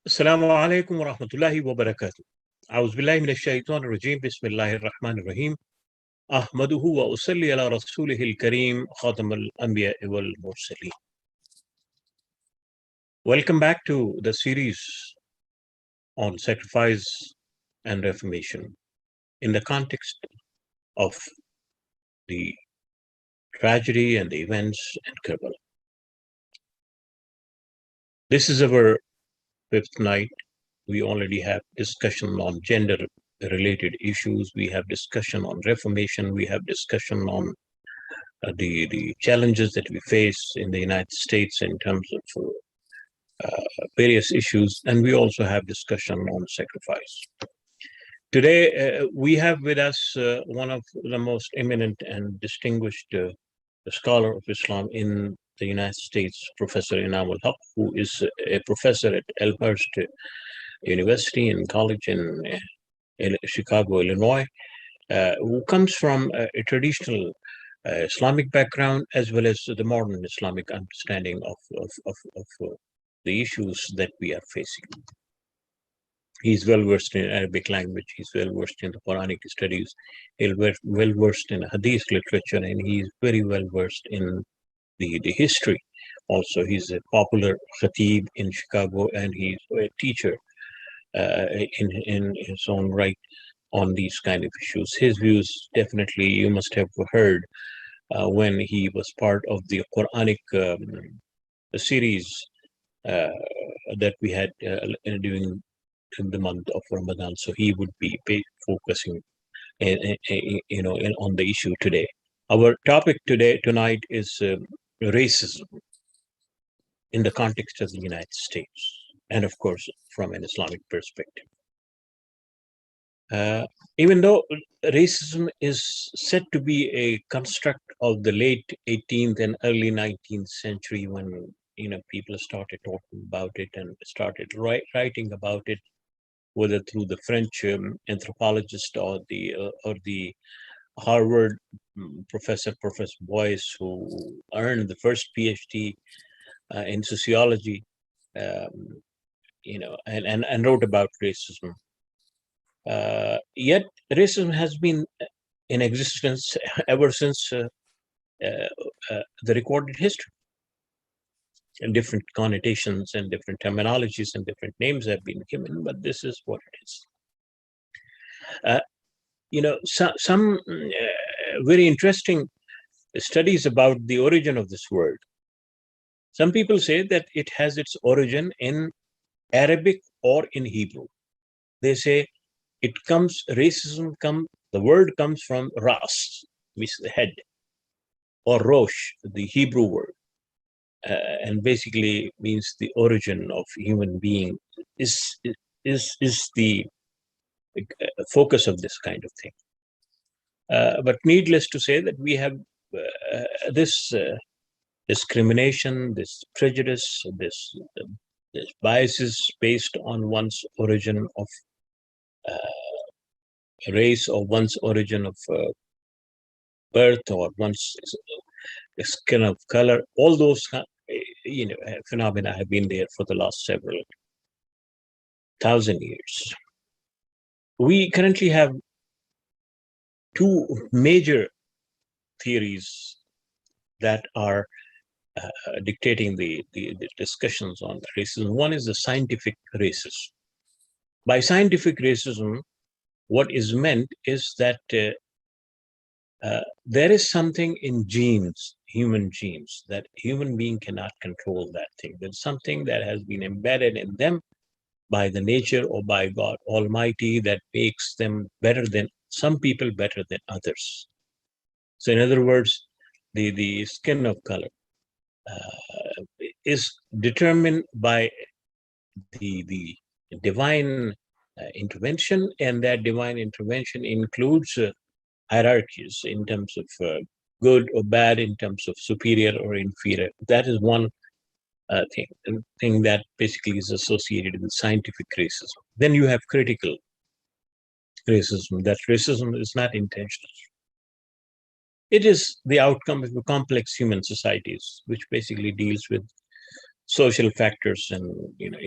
السلام عليكم ورحمة الله وبركاته. أعوذ بالله من الشيطان الرجيم. بسم الله الرحمن الرحيم. أحمده وأصلي على رسوله الكريم خاتم الأنبياء والمرسلين. Welcome back to the series on Sacrifice and Reformation in the context of the tragedy and the events in Kerbala. This is our fifth night. We already have discussion on gender-related issues. We have discussion on Reformation. We have discussion on the challenges that we face in the United States in terms of various issues. And we also have discussion on sacrifice. Today, we have with us one of the most eminent and distinguished scholar of Islam in the United States, Professor Inamul, who is a professor at Elmhurst University and College in Chicago, Illinois, who comes from a traditional Islamic background as well as the modern Islamic understanding of the issues that we are facing. He's well versed in Arabic language. He's well versed in the Quranic studies. He's well versed in Hadith literature, and he's very well versed in the history. Also, he's a popular khatib in Chicago, and he's a teacher in his own right on these kind of issues. His views, definitely, you must have heard when he was part of the Quranic series that we had during the month of Ramadan. So he would be focusing, on the issue today. Our topic tonight is racism in the context of the United States, and of course, from an Islamic perspective. Even though racism is said to be a construct of the late 18th and early 19th century, when people started talking about it and started writing about it, whether through the French anthropologist or the Harvard Professor Boyce, who earned the first PhD in sociology, and wrote about racism. Yet racism has been in existence ever since the recorded history. And different connotations and different terminologies and different names have been given, but this is what it is. Some very interesting studies about the origin of this word. Some people say that it has its origin in Arabic or in Hebrew. They say the word comes from ras, means the head, or rosh, the Hebrew word. And basically means the origin of human being is the focus of this kind of thing. But needless to say that we have this discrimination, this prejudice, this biases based on one's origin of race, or one's origin of birth, or one's skin of color. All those phenomena have been there for the last several thousand years. We currently have two major theories that are dictating the discussions on racism. One is the scientific racism. By scientific racism, what is meant is that there is something in genes, human genes, that human being cannot control that thing. There's something that has been embedded in them by the nature or by God Almighty that makes them better than some people, better than others. So in other words, the skin of color is determined by the divine intervention, and that divine intervention includes hierarchies in terms of good or bad, in terms of superior or inferior. That is one thing that basically is associated with scientific racism. Then you have critical racism. That racism is not intentional. It is the outcome of complex human societies, which basically deals with social factors and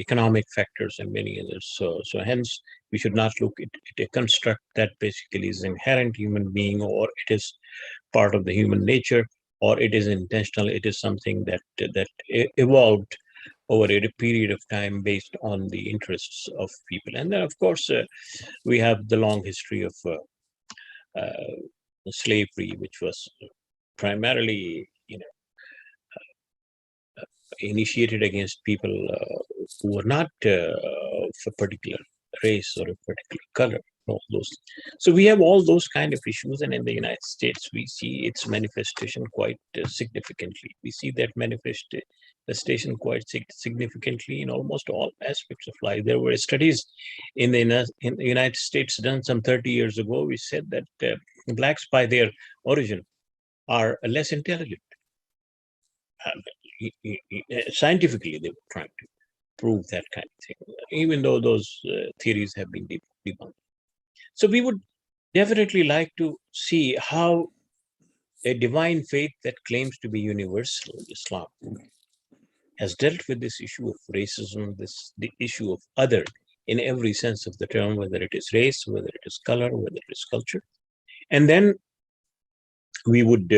economic factors and many others. So hence we should not look at a construct that basically is inherent human being, or it is part of the human nature, or it is intentional. It is something that evolved over a period of time based on the interests of people. And then, of course, we have the long history of slavery, which was primarily, initiated against people who were not of a particular race or a particular color. All those. So we have all those kind of issues, and in the United States, we see its manifestation quite significantly. We see that manifestation quite significantly in almost all aspects of life. There were studies in the United States done some 30 years ago, which said that blacks, by their origin, are less intelligent. Scientifically, they were trying to prove that kind of thing, even though those theories have been debunked. So we would definitely like to see how a divine faith that claims to be universal, Islam, has dealt with this issue of racism, the issue of other in every sense of the term, whether it is race, whether it is color, whether it is culture. And then we would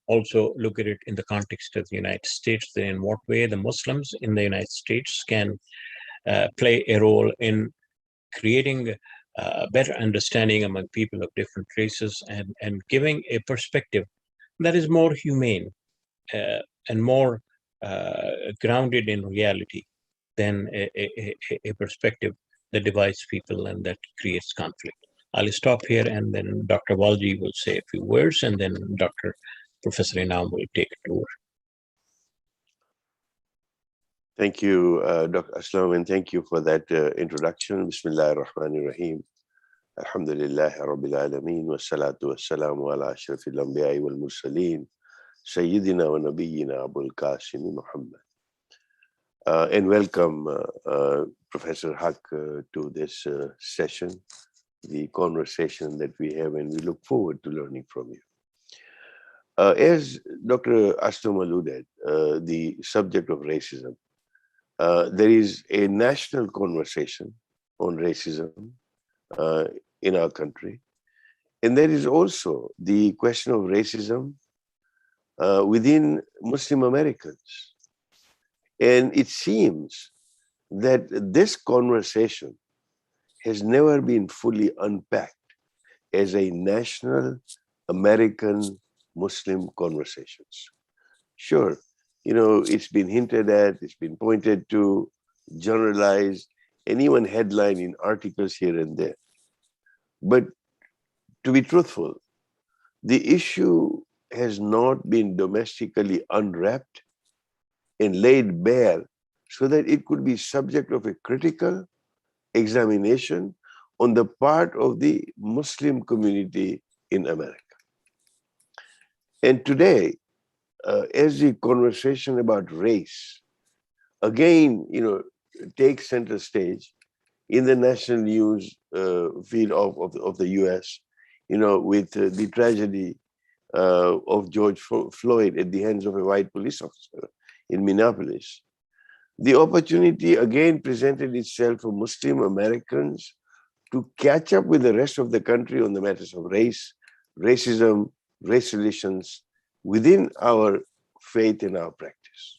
also look at it in the context of the United States, then in what way the Muslims in the United States can play a role in creating a better understanding among people of different races, and giving a perspective that is more humane and more grounded in reality than a perspective that divides people and that creates conflict. I'll stop here, and then Dr. Walji will say a few words, and then Professor Inamul will take it over. Thank you, Dr. Aslam, and thank you for that introduction. Bismillah ar-Rahman ar-Rahim. Alhamdulillah Rabbil Alameen, wa salatu wa salamu ala ashrafil anbiya'i wal mursaleen, Sayyidina wa Nabiyyina Abul Qasim Muhammad. And welcome, Professor Haque, to this session, the conversation that we have, and we look forward to learning from you. As Dr. Aslam alluded, the subject of racism, there is a national conversation on racism in our country. And there is also the question of racism within Muslim Americans. And it seems that this conversation has never been fully unpacked as a national American Muslim conversations. Sure, it's been hinted at, it's been pointed to, generalized, and even headlined in articles here and there. But to be truthful, the issue has not been domestically unwrapped and laid bare so that it could be subject of a critical examination on the part of the Muslim community in America. And today, as the conversation about race, again, takes center stage in the national news feed of the US, with the tragedy of George Floyd at the hands of a white police officer in Minneapolis. The opportunity again presented itself for Muslim Americans to catch up with the rest of the country on the matters of race, racism, race relations within our faith and our practice.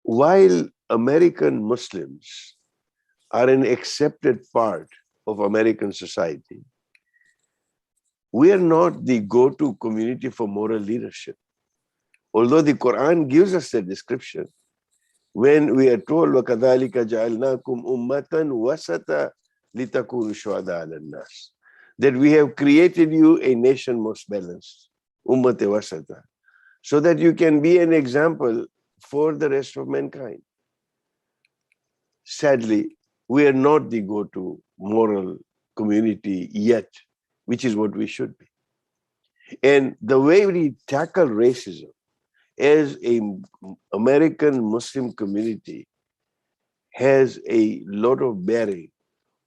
While American Muslims are an accepted part of American society, we are not the go-to community for moral leadership. Although the Quran gives us that description, when we are told, وَكَذَلِكَ جَعَلْنَاكُمْ أُمَّةً وَسَطًا لِتَكُونُوا شُهَدَاءَ عَلَى النَّاسِ, that we have created you a nation most balanced, ummate wasata, so that you can be an example for the rest of mankind. Sadly, we are not the go-to moral community yet, which is what we should be. And the way we tackle racism as an American Muslim community has a lot of bearing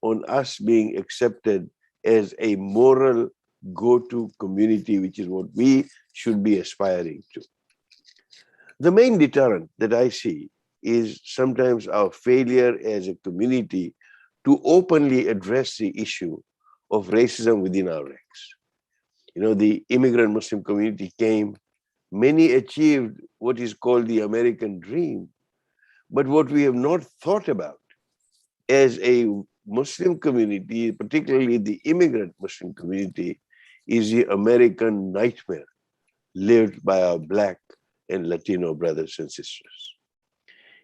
on us being accepted as a moral go-to community, which is what we should be aspiring to. The main deterrent that I see is sometimes our failure as a community to openly address the issue of racism within our ranks. You know, the immigrant Muslim community came, many achieved what is called the American dream. But what we have not thought about as a Muslim community, particularly the immigrant Muslim community, is the American nightmare lived by our Black and Latino brothers and sisters.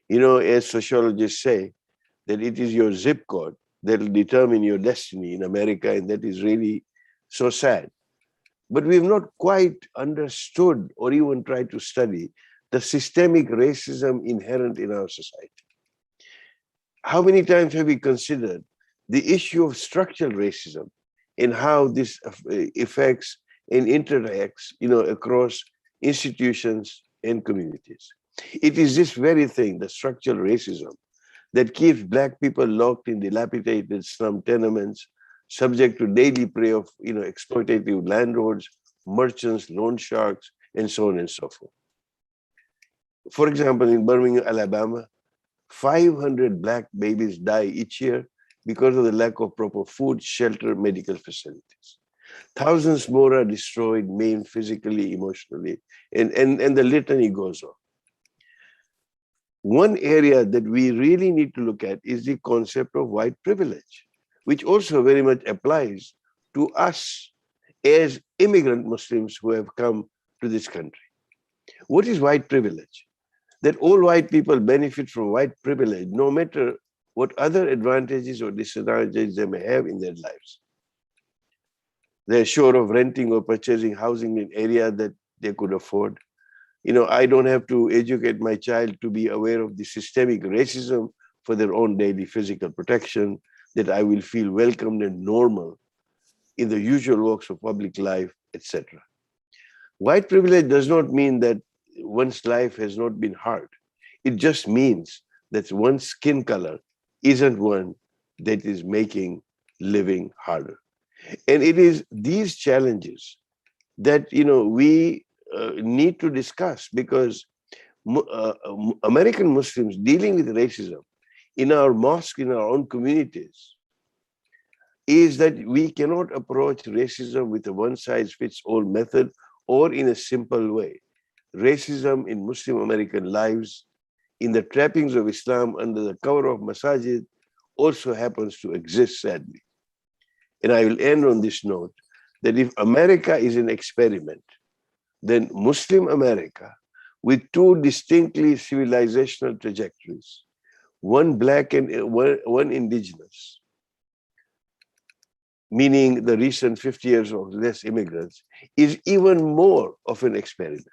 You know, as sociologists say, that it is your zip code that will determine your destiny in America, and that is really so sad. But we have not quite understood or even tried to study the systemic racism inherent in our society. How many times have we considered the issue of structural racism and how this affects and interacts, you know, across institutions and communities? It is this very thing, the structural racism, that keeps Black people locked in dilapidated slum tenements, subject to daily prey of, you know, exploitative landlords, merchants, loan sharks, and so on and so forth. For example, in Birmingham, Alabama, 500 Black babies die each year because of the lack of proper food, shelter, medical facilities. Thousands more are destroyed, maimed physically, emotionally, and the litany goes on. One area that we really need to look at is the concept of white privilege, which also very much applies to us as immigrant Muslims who have come to this country. What is white privilege? That all white people benefit from white privilege, no matter what other advantages or disadvantages they may have in their lives. They're sure of renting or purchasing housing in area that they could afford. You know, I don't have to educate my child to be aware of the systemic racism for their own daily physical protection, that I will feel welcomed and normal in the usual walks of public life, etc. White privilege does not mean that one's life has not been hard. It just means that one's skin color isn't one that is making living harder. And it is these challenges that, you know, we need to discuss, because American Muslims dealing with racism in our mosque, in our own communities, is that we cannot approach racism with a one-size-fits-all method or in a simple way. Racism in Muslim American lives, in the trappings of Islam under the cover of masajid, also happens to exist, sadly. And I will end on this note, that if America is an experiment, then Muslim America, with two distinctly civilizational trajectories, one Black and one indigenous, meaning the recent 50 years of less immigrants, is even more of an experiment.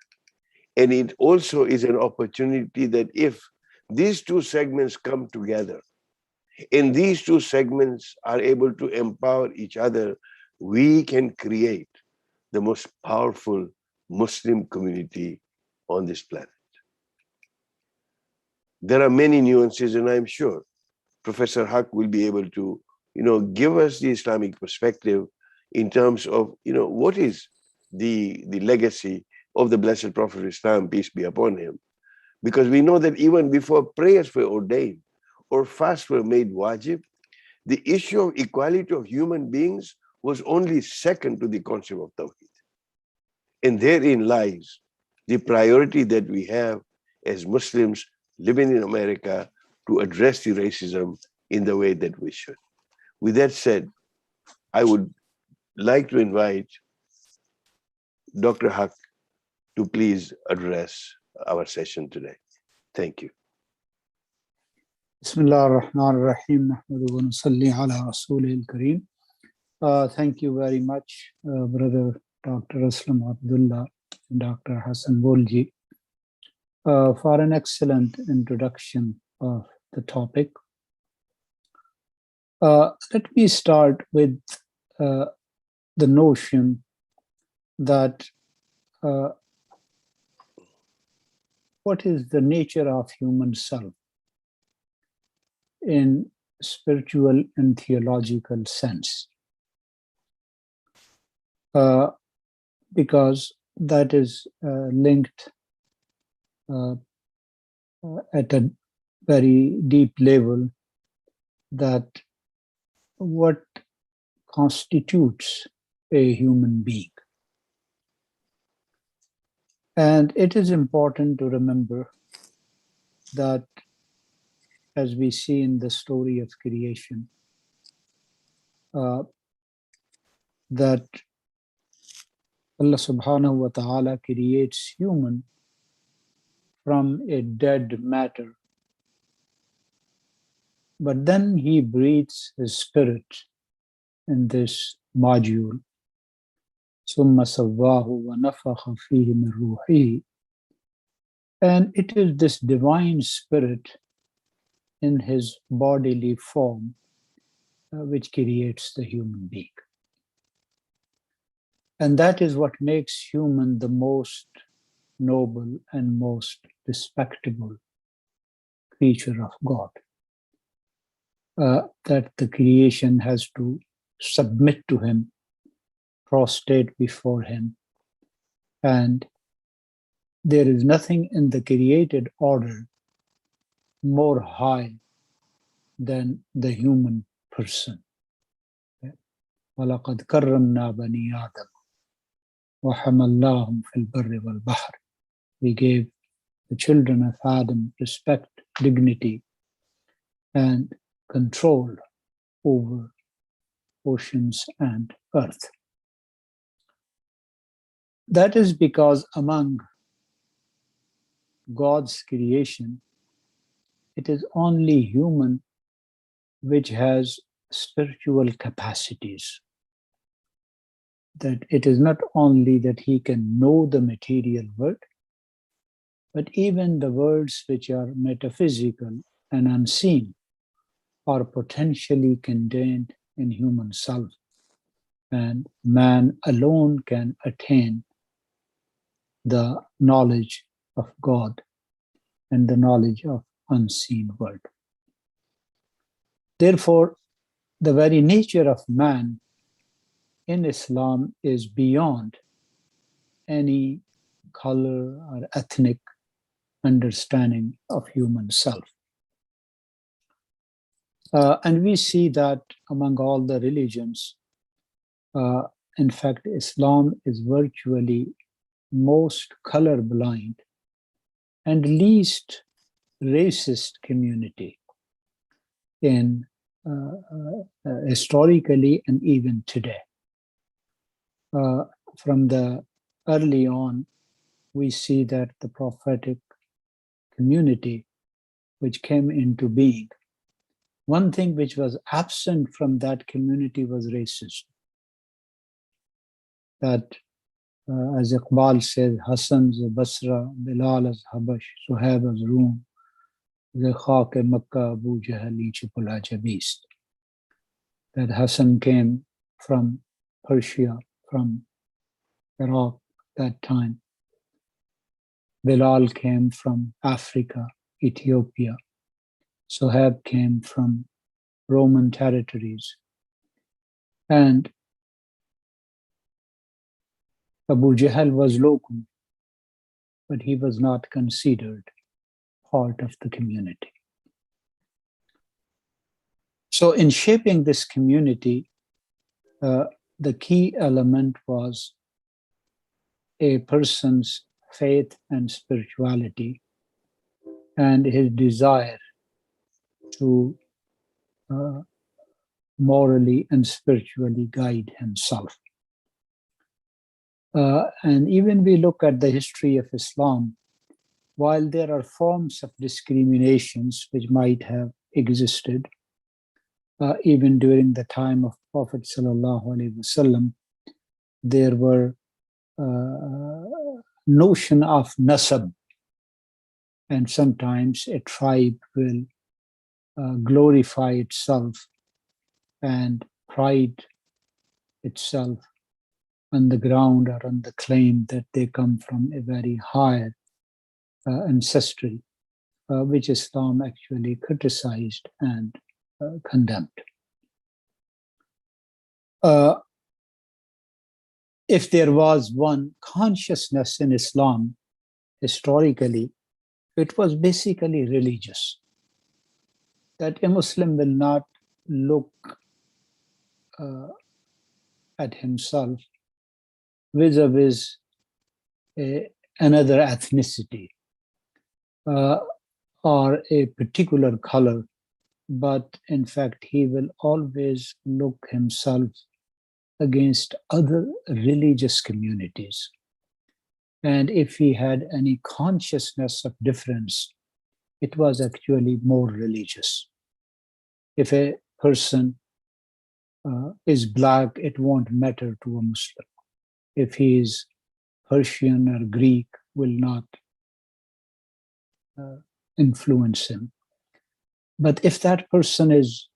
And it also is an opportunity that if these two segments come together, and these two segments are able to empower each other, we can create the most powerful Muslim community on this planet. There are many nuances, and I'm sure Professor Haque will be able to, you know, give us the Islamic perspective in terms of, you know, what is the legacy of the Blessed Prophet of Islam, peace be upon him. Because we know that even before prayers were ordained or fasts were made wajib, the issue of equality of human beings was only second to the concept of Tawheed. And therein lies the priority that we have as Muslims living in America to address the racism in the way that we should. With that said, I would like to invite Dr. Haque to please address our session today. Thank you. Bismillah ar-Rahman ar-Rahim. Thank you very much, Brother Dr. Aslam Abdullah and Dr. Hasnain Walji, for an excellent introduction of the topic. Let me start with the notion that what is the nature of human self in spiritual and theological sense, because that is linked at a very deep level that what constitutes a human being. And it is important to remember that, as we see in the story of creation, that Allah subhanahu wa ta'ala creates human from a dead matter, but then he breathes his spirit in this module. ثُمَّ سَوَّاهُ وَنَفَخَ فِيهِ مِنْ رُوحِهِ. And it is this divine spirit in his bodily form which creates the human being. And that is what makes human the most noble and most respectable creature of God. That the creation has to submit to him, prostrate before him, and there is nothing in the created order more high than the human person. وَلَقَدْ كَرَّمْنَا بَنِي آدَمَ وَحَمَلْنَاهُمْ فِي الْبَرِّ وَالْبَحْرِ. We gave the children of Adam respect, dignity, and control over oceans and earth. That is because among God's creation, it is only human which has spiritual capacities. That it is not only that he can know the material world, but even the worlds which are metaphysical and unseen are potentially contained in human self, and man alone can attain the knowledge of God and the knowledge of unseen world. Therefore, the very nature of man in Islam is beyond any color or ethnic understanding of human self. And we see that among all the religions, in fact, Islam is virtually most colorblind and least racist community in historically and even today. From the early on, we see that the prophetic community which came into being, one thing which was absent from that community was racism. That, as Iqbal says, Hassan's Basra, Bilal's Habash, Suhaib's Rum, the Haque Makkah, Abu Jahali Chipula Jabist. That Hassan came from Persia, from Iraq that time. Bilal came from Africa, Ethiopia. Suhaib came from Roman territories. And Abu Jahl was local, but he was not considered part of the community. So in shaping this community, the key element was a person's faith and spirituality and his desire to morally and spiritually guide himself. And even we look at the history of Islam, while there are forms of discriminations which might have existed, even during the time of Prophet ﷺ, there were notion of nasab, and sometimes a tribe will glorify itself and pride itself on the ground or on the claim that they come from a very high ancestry, which Islam actually criticized and condemned. If there was one consciousness in Islam historically, it was basically religious, that a Muslim will not look at himself vis-a-vis another ethnicity or a particular color, but in fact, he will always look himself against other religious communities. And if he had any consciousness of difference, it was actually more religious. If a person is black, it won't matter to a Muslim. If he is Persian or Greek, will not influence him. But if that person is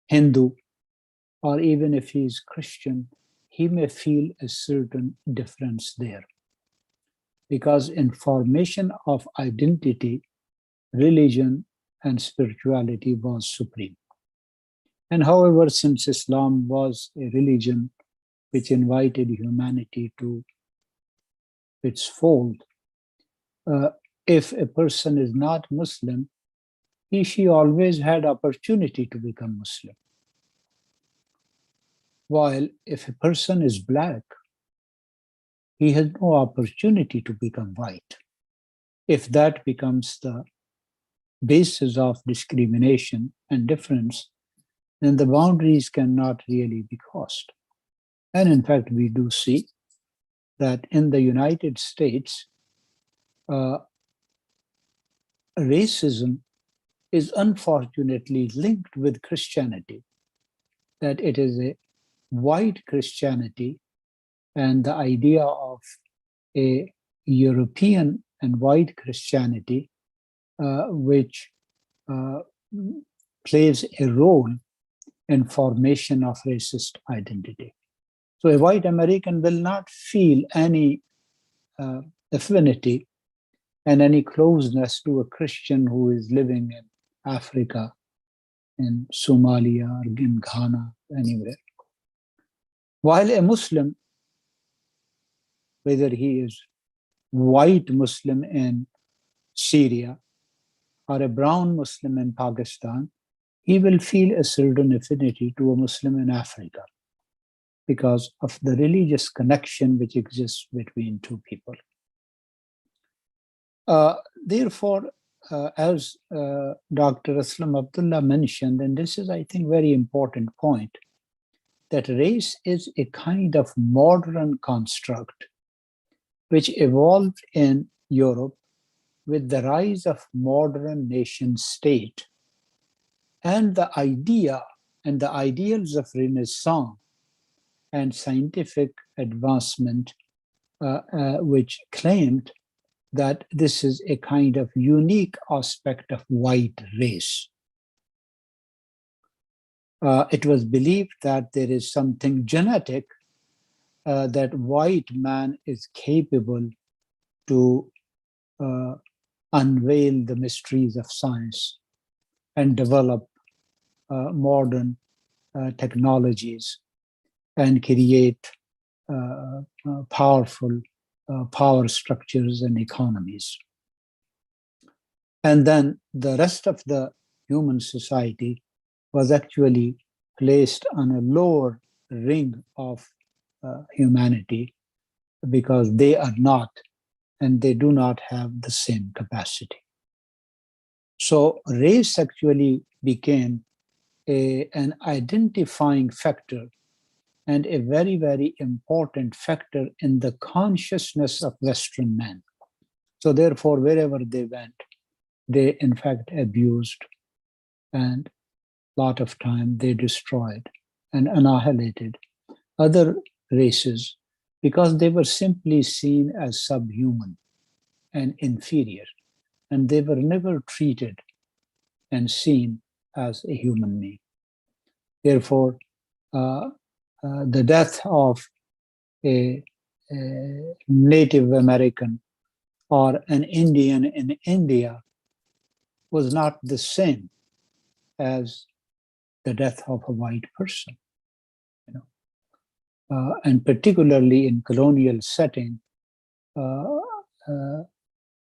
Hindu, or even if he is Christian, he may feel a certain difference there. Because in formation of identity, religion and spirituality was supreme. And however, since Islam was a religion which invited humanity to its fold, if a person is not Muslim, she always had opportunity to become Muslim. While if a person is black, he has no opportunity to become white. If that becomes the basis of discrimination and difference, then the boundaries cannot really be crossed. And in fact, we do see that in the United States, racism is unfortunately linked with Christianity, that it is a white Christianity, and the idea of a European and white Christianity, which plays a role in formation of racist identity. So a white American will not feel any affinity and any closeness to a Christian who is living in Africa, in Somalia, or in Ghana, anywhere. While a Muslim, whether he is white Muslim in Syria or a brown Muslim in Pakistan, he will feel a certain affinity to a Muslim in Africa because of the religious connection which exists between two people. Therefore, as Dr. Aslam Abdullah mentioned, and this is, I think, very important point, that race is a kind of modern construct which evolved in Europe with the rise of modern nation state and the idea and the ideals of Renaissance and scientific advancement, which claimed that this is a kind of unique aspect of white race. It was believed that there is something genetic that white man is capable to unveil the mysteries of science and develop modern technologies and create powerful power structures and economies. And then the rest of the human society was actually placed on a lower ring of humanity because they are not, and they do not have the same capacity. So race actually became an identifying factor and a very, very important factor in the consciousness of Western men. So therefore, wherever they went, they in fact abused, and a lot of time they destroyed and annihilated other races because they were simply seen as subhuman and inferior, and they were never treated and seen as a human being. Therefore, the death of a Native American or an Indian in India was not the same as the death of a white person. And particularly in colonial setting,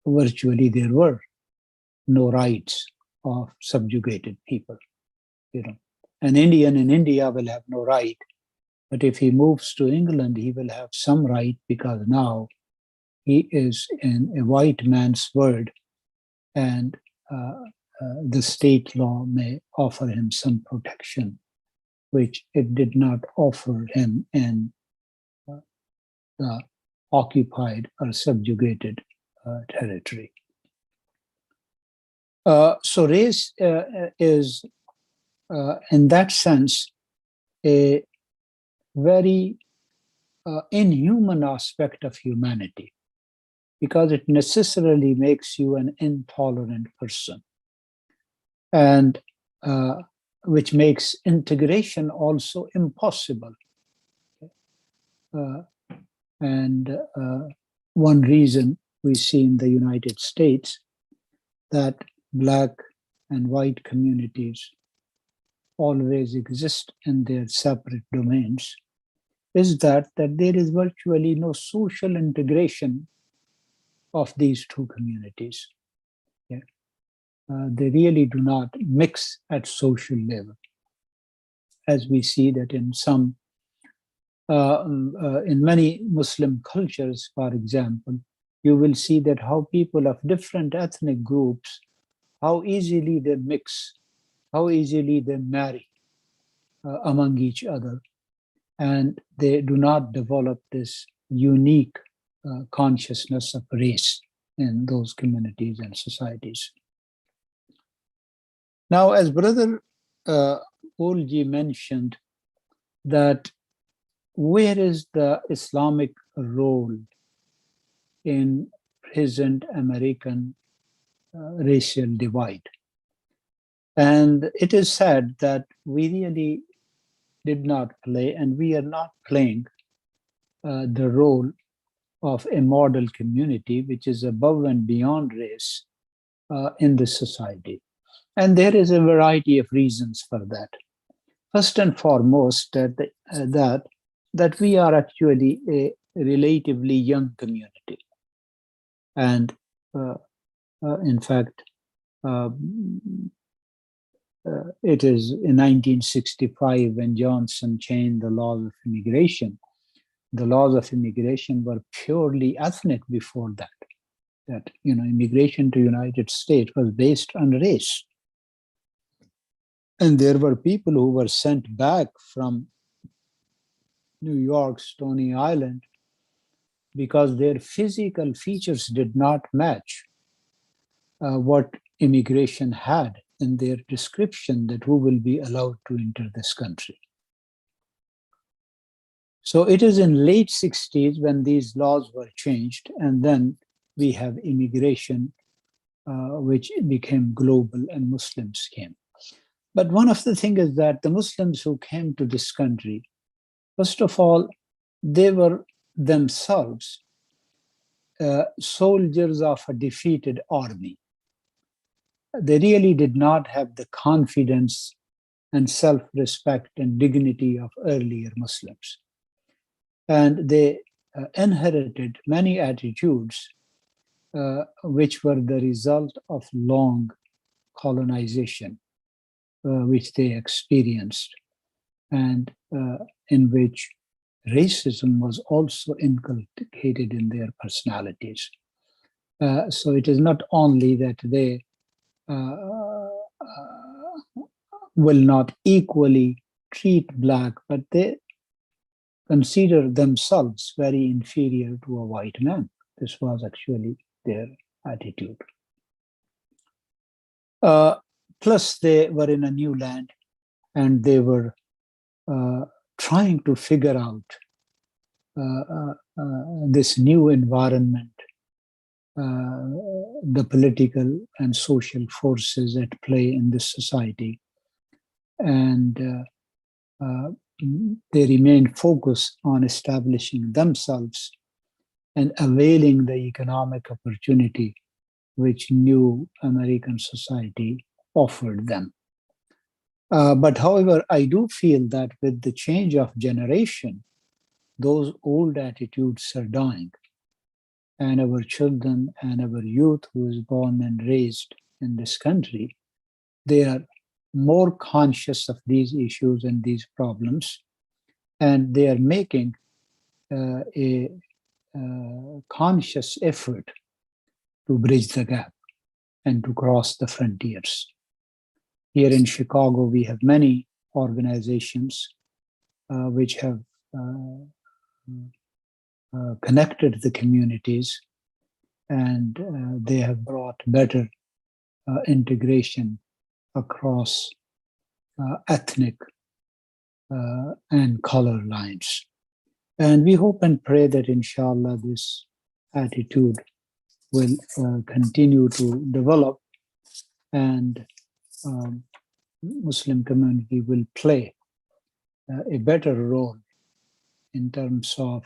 virtually there were no rights of subjugated people. An Indian in India will have no right, but if he moves to England, he will have some right because now he is in a white man's world, and the state law may offer him some protection, which it did not offer him in the occupied or subjugated territory. So race is, in that sense, a very inhuman aspect of humanity, because it necessarily makes you an intolerant person, and which makes integration also impossible. And one reason we see in the United States that Black and white communities always exist in their separate domains is that there is virtually no social integration of these two communities. They really do not mix at social level, as we see that in some, in many Muslim cultures, for example, you will see that how people of different ethnic groups, how easily they mix, how easily they marry among each other, and they do not develop this unique consciousness of race in those communities and societies. Now, as Brother Walji mentioned, that where is the Islamic role in present American racial divide? And it is sad that we really did not play, and we are not playing the role of a model community which is above and beyond race in this society. And there is a variety of reasons for that. First and foremost, that we are actually a relatively young community. And in fact, it is in 1965 when Johnson changed the laws of immigration. The laws of immigration were purely ethnic before that. That immigration to United States was based on race. And there were people who were sent back from New York, Stony Island, because their physical features did not match what immigration had in their description that who will be allowed to enter this country. So it is in late 60s when these laws were changed, and then we have immigration, which became global, and Muslims came. But one of the things is that the Muslims who came to this country, first of all, they were themselves soldiers of a defeated army. They really did not have the confidence and self-respect and dignity of earlier Muslims. And they inherited many attitudes which were the result of long colonization, which they experienced, and in which racism was also inculcated in their personalities. So it is not only that they will not equally treat Black, but they consider themselves very inferior to a white man. This was actually their attitude. Plus, they were in a new land, and they were trying to figure out this new environment, the political and social forces at play in this society. And they remained focused on establishing themselves and availing the economic opportunity which new American society offered them. But however, I do feel that with the change of generation, those old attitudes are dying. And our children and our youth who is born and raised in this country, they are more conscious of these issues and these problems, and they are making a conscious effort to bridge the gap and to cross the frontiers. Here in Chicago, we have many organizations which have connected the communities, and they have brought better integration across ethnic and color lines. And we hope and pray that, inshallah, this attitude will continue to develop, and Muslim community will play a better role in terms of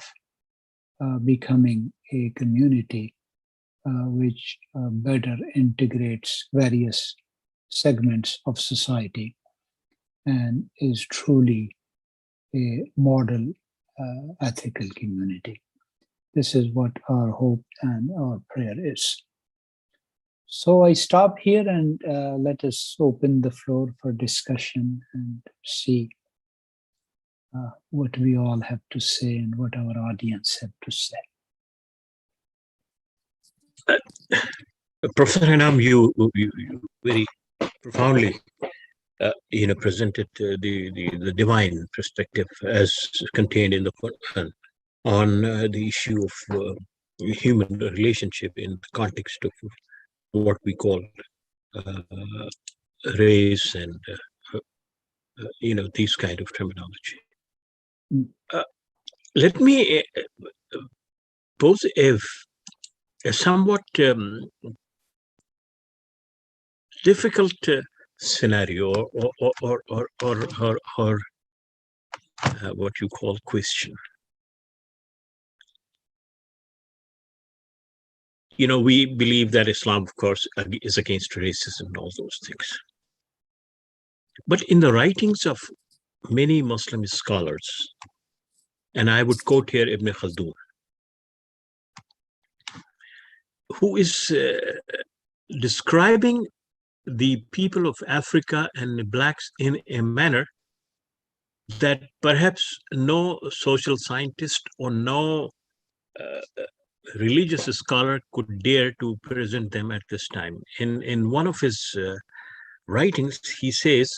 becoming a community which better integrates various segments of society and is truly a model ethical community. This is what our hope and our prayer is. So I stop here, and let us open the floor for discussion and see what we all have to say and what our audience have to say. Professor Inam, you very profoundly presented the divine perspective as contained in the Quran on the issue of human relationship in the context of what we call race and these kind of terminology. Let me pose a somewhat difficult scenario or what you call question. We believe that Islam, of course, is against racism and all those things. But in the writings of many Muslim scholars, and I would quote here Ibn Khaldun, who is describing the people of Africa and the blacks in a manner that perhaps no social scientist or no religious scholar could dare to present them at this time. In one of his writings, he says,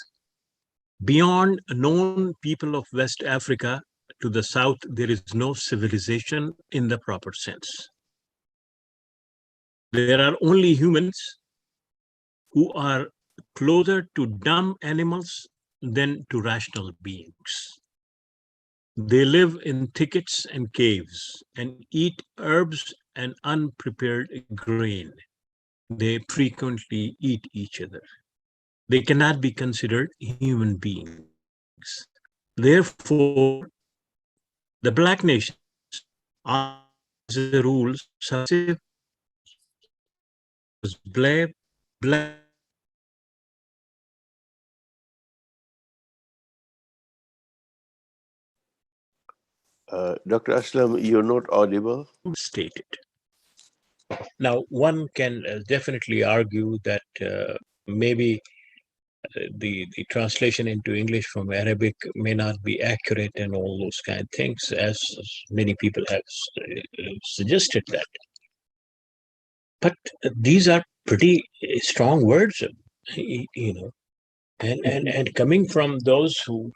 beyond known people of West Africa to the south, there is no civilization in the proper sense. There are only humans who are closer to dumb animals than to rational beings. They live in thickets and caves and eat herbs and unprepared grain. They frequently eat each other. They cannot be considered human beings. Therefore, the black nations are, as a rule, submissive, black. Dr. Aslam, you're not audible. Stated. Now, one can definitely argue that maybe the translation into English from Arabic may not be accurate and all those kind of things, as many people have suggested that. But these are pretty strong words, and coming from those who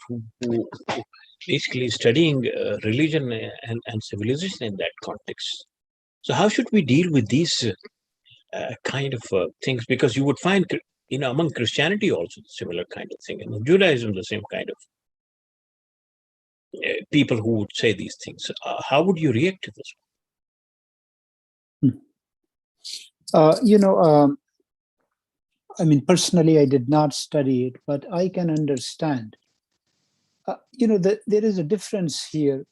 basically studying religion and civilization in that context. So how should we deal with these kind of things? Because you would find, among Christianity also similar kind of thing, and in Judaism the same kind of people who would say these things. How would you react to this? I mean, personally, I did not study it, but I can understand. There is a difference here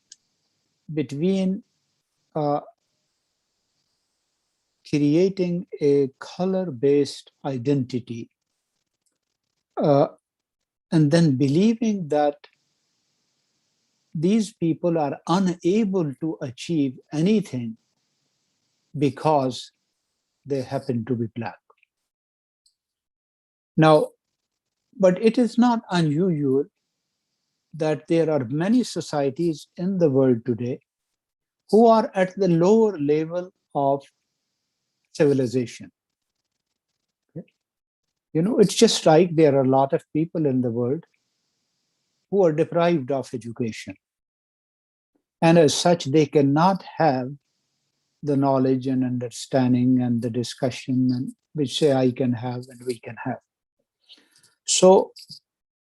between creating a color-based identity and then believing that these people are unable to achieve anything because they happen to be black. Now, but it is not unusual that there are many societies in the world today who are at the lower level of civilization. Okay? You know, it's just like there are a lot of people in the world who are deprived of education. And as such, they cannot have the knowledge and understanding and the discussion and which say I can have and we can have. So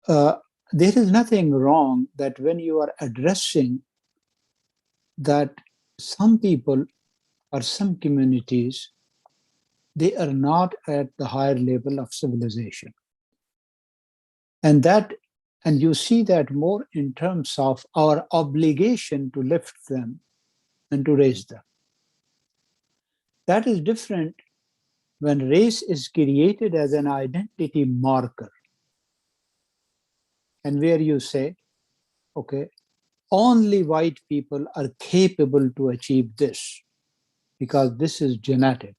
there is nothing wrong that when you are addressing that some people or some communities, they are not at the higher level of civilization. And you see that more in terms of our obligation to lift them and to raise them. That is different when race is created as an identity marker. And where you say, okay, only white people are capable to achieve this because this is genetic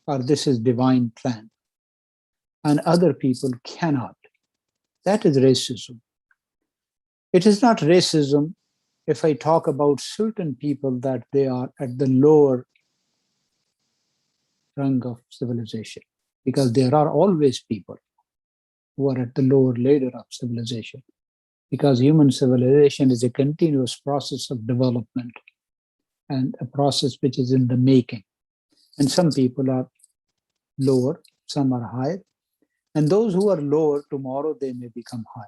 or this is divine plan, and other people cannot. That is racism. It is not racism if I talk about certain people that they are at the lower rung of civilization, because there are always people who are at the lower ladder of civilization, because human civilization is a continuous process of development and a process which is in the making. And some people are lower, some are higher, and those who are lower, tomorrow they may become higher.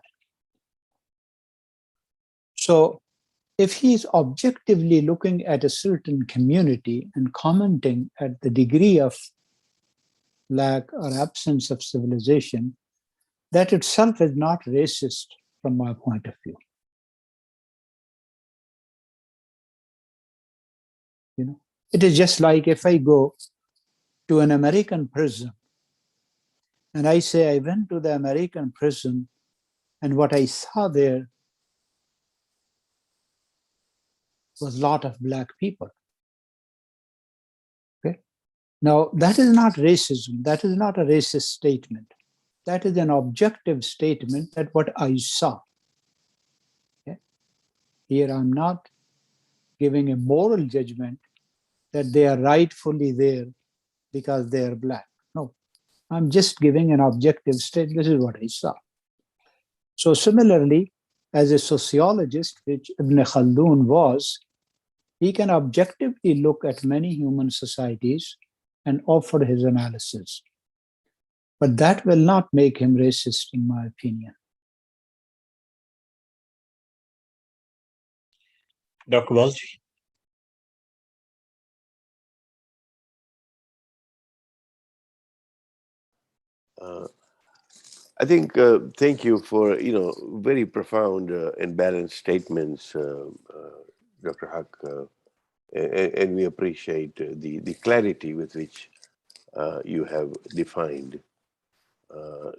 So if he is objectively looking at a certain community and commenting at the degree of lack or absence of civilization, that itself is not racist from my point of view. You know, it is just like if I go to an American prison and I say I went to the American prison and what I saw there was a lot of black people. Okay. Now, that is not racism. That is not a racist statement. That is an objective statement that what I saw. Okay. Here, I'm not giving a moral judgment that they are rightfully there because they are black. No, I'm just giving an objective statement. This is what I saw. So similarly, as a sociologist, which Ibn Khaldun was, he can objectively look at many human societies and offer his analysis. But that will not make him racist, in my opinion. Dr. Walji? I think, thank you for, very profound and balanced statements, Dr. Haque, and we appreciate the clarity with which you have defined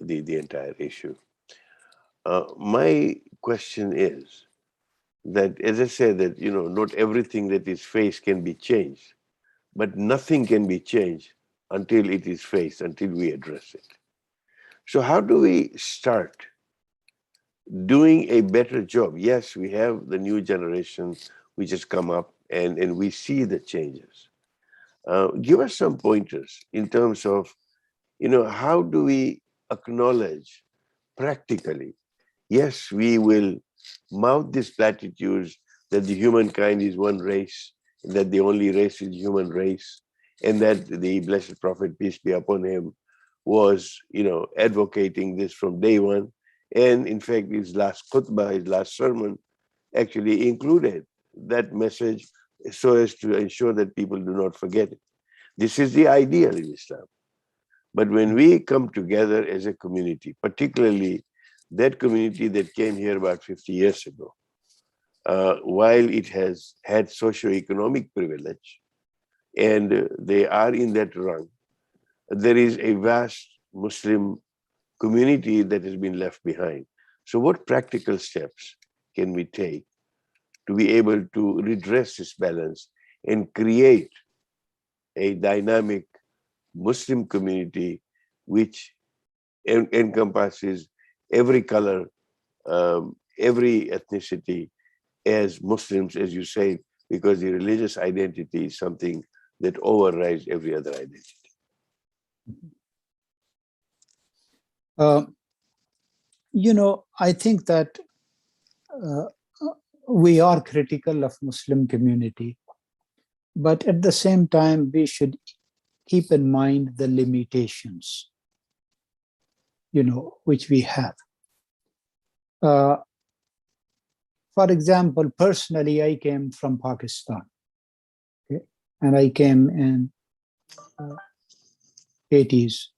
the entire issue. My question is that, as I said, that, not everything that is faced can be changed, but nothing can be changed until it is faced, until we address it. So how do we start doing a better job? Yes, we have the new generation which has come up and we see the changes. Give us some pointers in terms of, how do we acknowledge practically? Yes, we will mouth these platitudes that the humankind is one race, that the only race is human race, and that the Blessed Prophet, peace be upon him, was, advocating this from day one. And in fact, his last khutbah, his last sermon, actually included that message so as to ensure that people do not forget it. This is the ideal in Islam. But when we come together as a community, particularly that community that came here about 50 years ago, while it has had socio-economic privilege, and they are in that rung, there is a vast Muslim community that has been left behind. So what practical steps can we take to be able to redress this balance and create a dynamic Muslim community which encompasses every color, every ethnicity as Muslims, as you say, because the religious identity is something that overrides every other identity. I think that we are critical of Muslim community, but at the same time, we should keep in mind the limitations, which we have. For example, personally, I came from Pakistan, okay? And I came in 80s,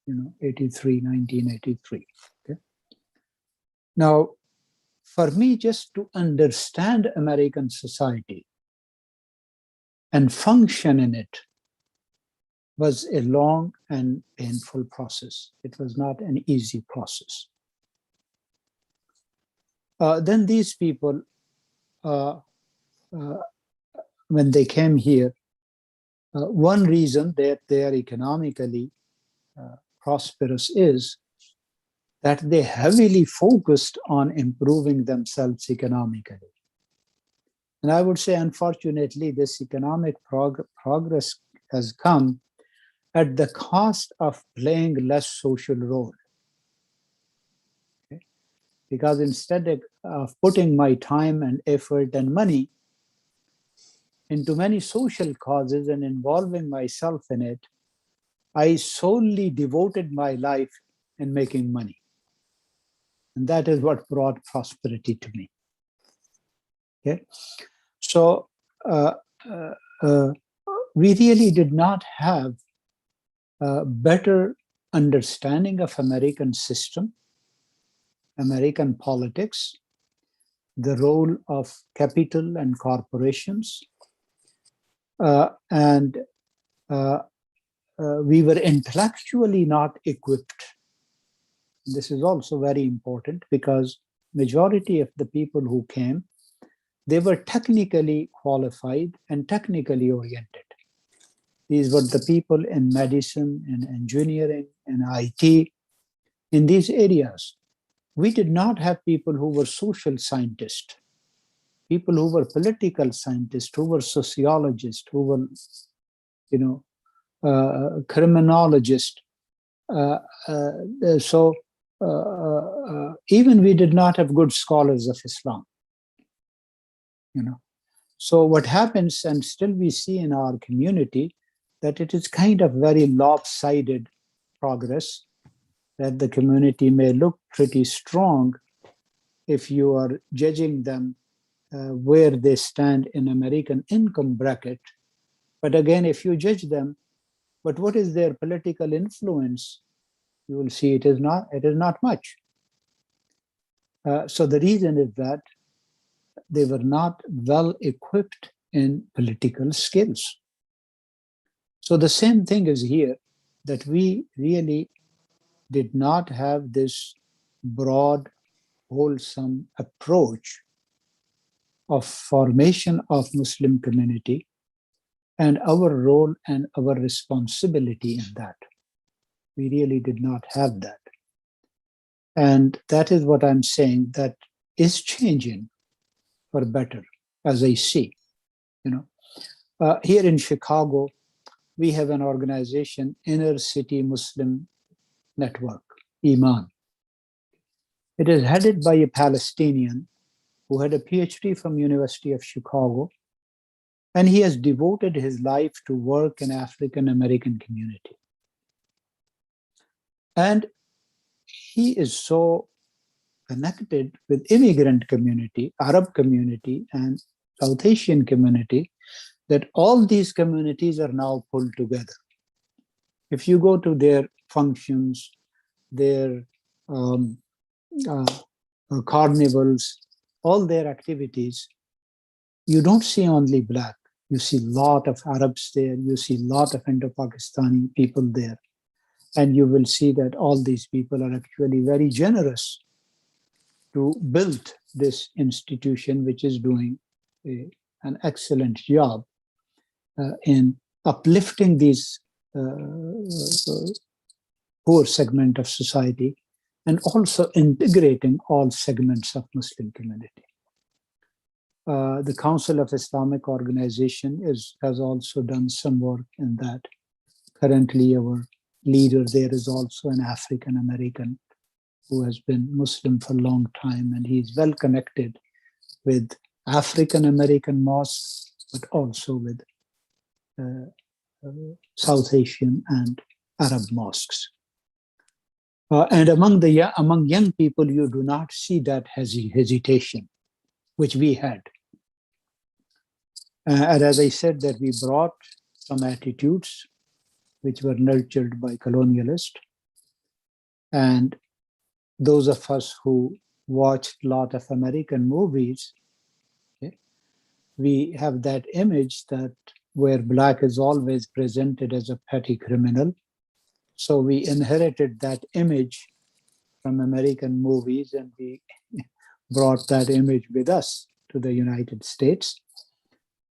1983. Okay? Now, for me, just to understand American society and function in it was a long and painful process. It was not an easy process. Then these people, when they came here, one reason that they are economically prosperous is that they heavily focused on improving themselves economically. And I would say, unfortunately, this economic progress has come at the cost of playing less social role. Okay? Because instead of putting my time and effort and money into many social causes and involving myself in it, I solely devoted my life in making money. And that is what brought prosperity to me. Okay? So we really did not have a better understanding of American system, American politics, the role of capital and corporations, and we were intellectually not equipped. This is also very important because majority of the people who came, they were technically qualified and technically oriented. These were the people in medicine, in engineering, in IT, in these areas. We did not have people who were social scientists, people who were political scientists, who were sociologists, who were, criminologists. So even we did not have good scholars of Islam. So what happens, and still we see in our community, that it is kind of very lopsided progress, that the community may look pretty strong if you are judging them where they stand in American income bracket. But again, if you judge them, but what is their political influence, you will see it is not much. So the reason is that they were not well equipped in political skills. So the same thing is here, that we really did not have this broad, wholesome approach of formation of Muslim community and our role and our responsibility in that. We really did not have that. And that is what I'm saying, that is changing for better, as I see. Here in Chicago, we have an organization, Inner City Muslim Network, Iman. It is headed by a Palestinian who had a PhD from University of Chicago, and he has devoted his life to work in African American community. And he is so connected with immigrant community, Arab community, and South Asian community, that all these communities are now pulled together. If you go to their functions, their carnivals, all their activities, you don't see only black. You see a lot of Arabs there. You see a lot of Indo-Pakistani people there. And you will see that all these people are actually very generous to build this institution, which is doing an excellent job in uplifting these poor segment of society, and also integrating all segments of Muslim community. The Council of Islamic Organization has also done some work in that. Currently, our leader there is also an African American who has been Muslim for a long time, and he is well connected with African American mosques, but also with South Asian and Arab mosques. And among young people, you do not see that hesitation, which we had. And as I said, that we brought some attitudes which were nurtured by colonialists. And those of us who watched a lot of American movies, okay, we have that image that where Black is always presented as a petty criminal. So we inherited that image from American movies, and we brought that image with us to the United States.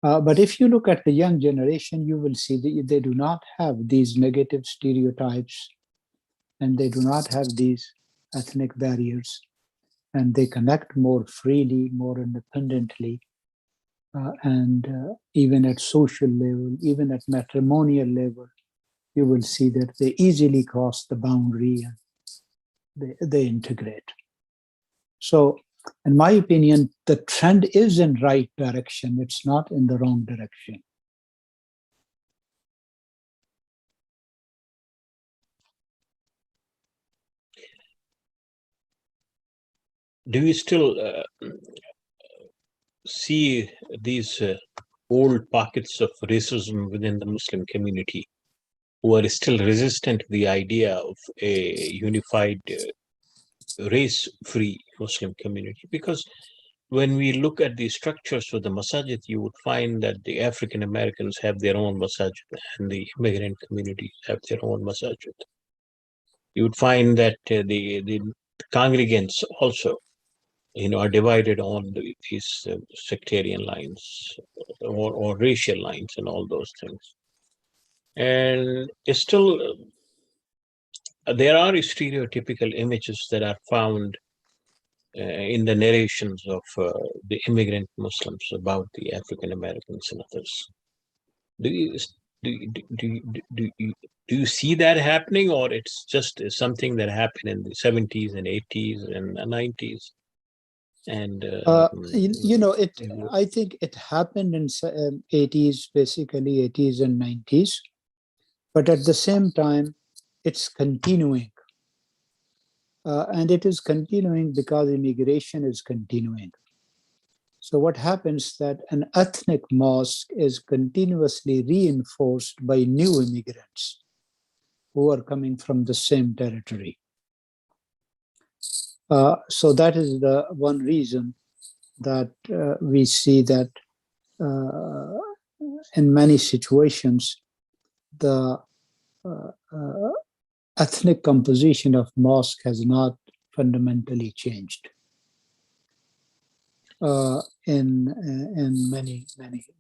But if you look at the young generation, you will see that they do not have these negative stereotypes, and they do not have these ethnic barriers, and they connect more freely, more independently, and even at social level, even at matrimonial level, you will see that they easily cross the boundary and they integrate. So, in my opinion, the trend is in right direction. It's not in the wrong direction. Do you still see these old pockets of racism within the Muslim community who are still resistant to the idea of a unified race-free Muslim community? Because when we look at the structures for the masajid, you would find that the African Americans have their own masajid and the immigrant communities have their own masajid. You would find that the congregants also, are divided on these sectarian lines or racial lines and all those things. And it's still, there are stereotypical images that are found in the narrations of the immigrant Muslims about the African Americans and others. Do you see that happening, or it's just something that happened in the 70s and 80s and 90s? And I think it happened in 80s, basically 80s and 90s, but at the same time, it's continuing. And it is continuing because immigration is continuing. So what happens that an ethnic mosque is continuously reinforced by new immigrants who are coming from the same territory. So that is the one reason that we see that in many situations, the ethnic composition of mosque has not fundamentally changed in many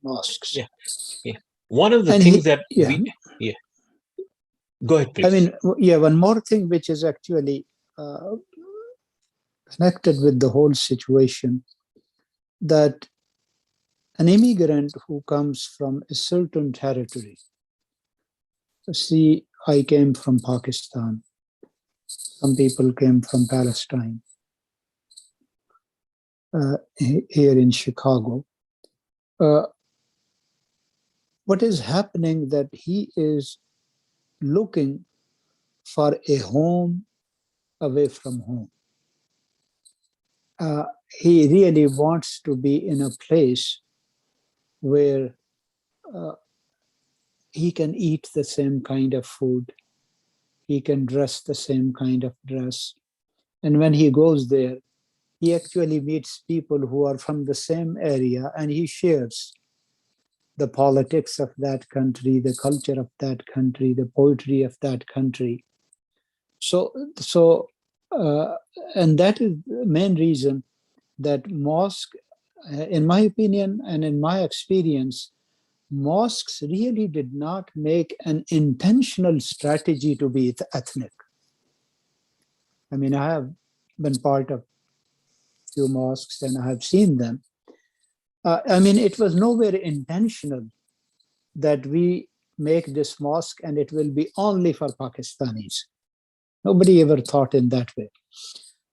mosques. Yeah. One of the things Go ahead, please. I mean, one more thing which is actually connected with the whole situation, that an immigrant who comes from a certain territory, see, I came from Pakistan, some people came from Palestine, here in Chicago. What is happening that he is looking for a home away from home. He really wants to be in a place where he can eat the same kind of food, he can dress the same kind of dress. And when he goes there, he actually meets people who are from the same area, and he shares the politics of that country, the culture of that country, the poetry of that country. And that is the main reason that mosque, in my opinion and in my experience, mosques really did not make an intentional strategy to be ethnic. I mean, I have been part of few mosques and I have seen them. I mean, it was nowhere intentional that we make this mosque and it will be only for Pakistanis. Nobody ever thought in that way.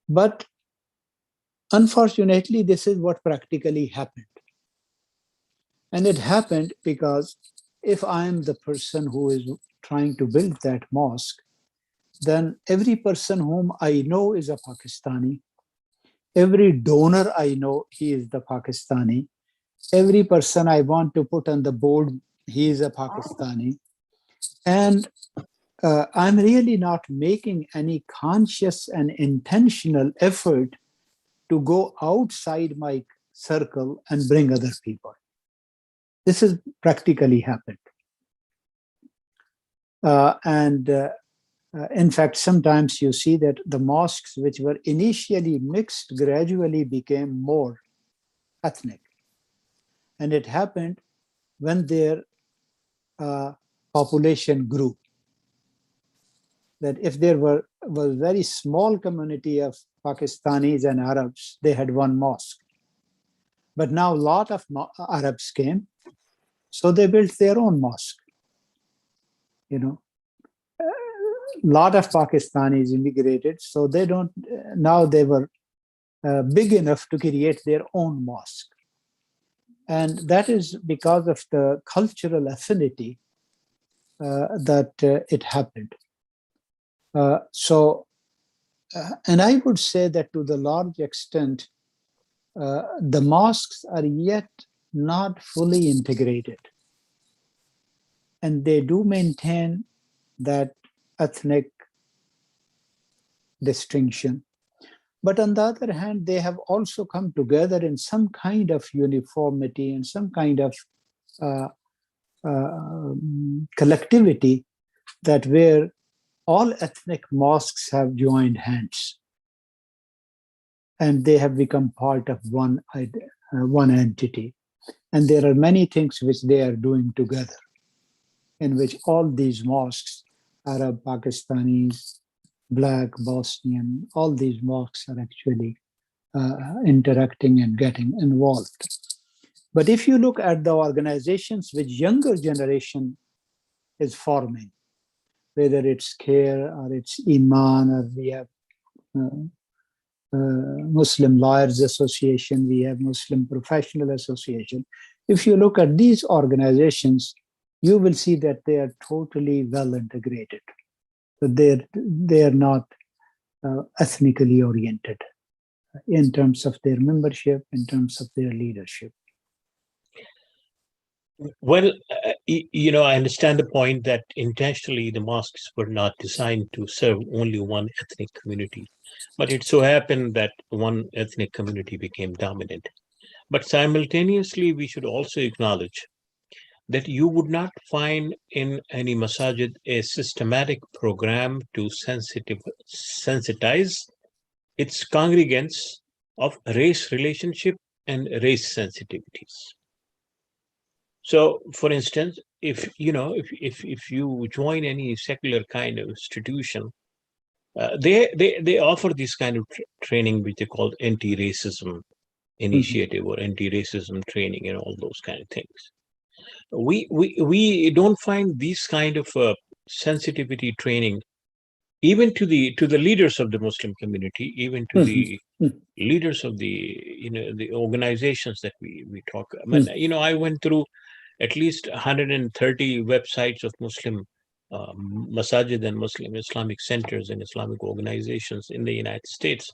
But unfortunately, this is what practically happened. And it happened because if I am the person who is trying to build that mosque, then every person whom I know is a Pakistani. Every donor I know, he is the Pakistani. Every person I want to put on the board, he is a Pakistani. And I'm really not making any conscious and intentional effort to go outside my circle and bring other people. This has practically happened. In fact, sometimes you see that the mosques which were initially mixed gradually became more ethnic. And it happened when their population grew. That if there was a very small community of Pakistanis and Arabs, they had one mosque. But now a lot of Arabs came, so they built their own mosque. You know, a lot of Pakistanis immigrated, so they don't, now they were big enough to create their own mosque. And that is because of the cultural affinity that it happened. And I would say that to the large extent, the mosques are yet not fully integrated. And they do maintain that ethnic distinction. But on the other hand, they have also come together in some kind of uniformity and some kind of collectivity, that where all ethnic mosques have joined hands and they have become part of one entity. And there are many things which they are doing together, in which all these mosques, Arab, Pakistanis, Black, Bosnian, all these mosques are actually interacting and getting involved. But if you look at the organizations which younger generation is forming, whether it's CARE or it's Iman, or we have Muslim Lawyers Association, we have Muslim Professional Association. If you look at these organizations, you will see that they are totally well integrated. So they are not ethnically oriented in terms of their membership, in terms of their leadership. Well, I understand the point that intentionally the mosques were not designed to serve only one ethnic community, but it so happened that one ethnic community became dominant. But simultaneously, we should also acknowledge that you would not find in any masajid a systematic program to sensitize its congregants of race relationship and race sensitivities. So, for instance, if you join any secular kind of institution, they offer this kind of training which they call anti-racism initiative or anti-racism training and all those kind of things. We don't find these kind of sensitivity training even to the leaders of the Muslim community, even to the leaders of the organizations that we talk. I mean, I went through at least 130 websites of Muslim masajid and Muslim Islamic centers and Islamic organizations in the United States.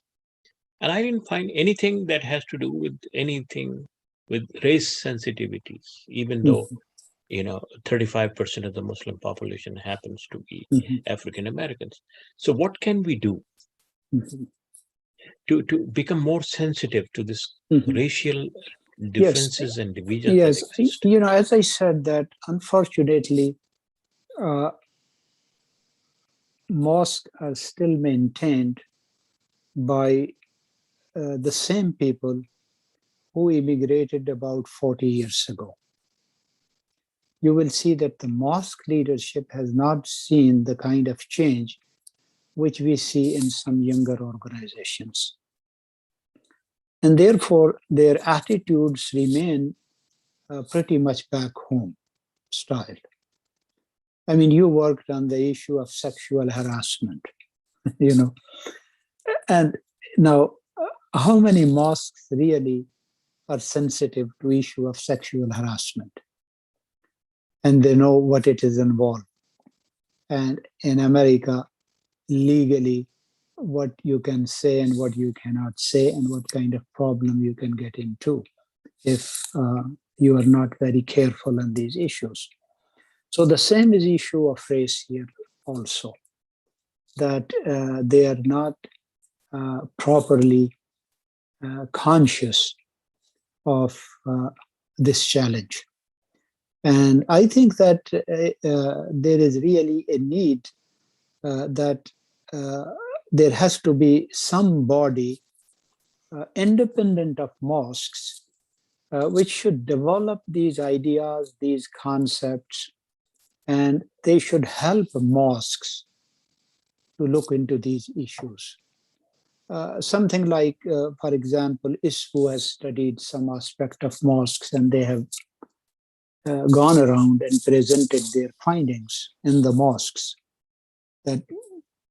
And I didn't find anything that has to do with anything with race sensitivities, even though, 35% of the Muslim population happens to be African Americans. So what can we do to become more sensitive to this racial differences and divisions? Yes, that exist? As I said, that unfortunately, mosques are still maintained by the same people who immigrated about 40 years ago. You will see that the mosque leadership has not seen the kind of change which we see in some younger organizations. And therefore, their attitudes remain pretty much back home style. I mean, you worked on the issue of sexual harassment, you know, and now how many mosques really are sensitive to issue of sexual harassment? And they know what it is involved. And in America, legally, what you can say and what you cannot say and what kind of problem you can get into if you are not very careful on these issues. So the same is issue of race here also, that they are not properly conscious of this challenge. And I think that there is really a need that there has to be some body independent of mosques, which should develop these ideas, these concepts, and they should help mosques to look into these issues. Something like, for example, ISFU has studied some aspect of mosques, and they have gone around and presented their findings in the mosques, that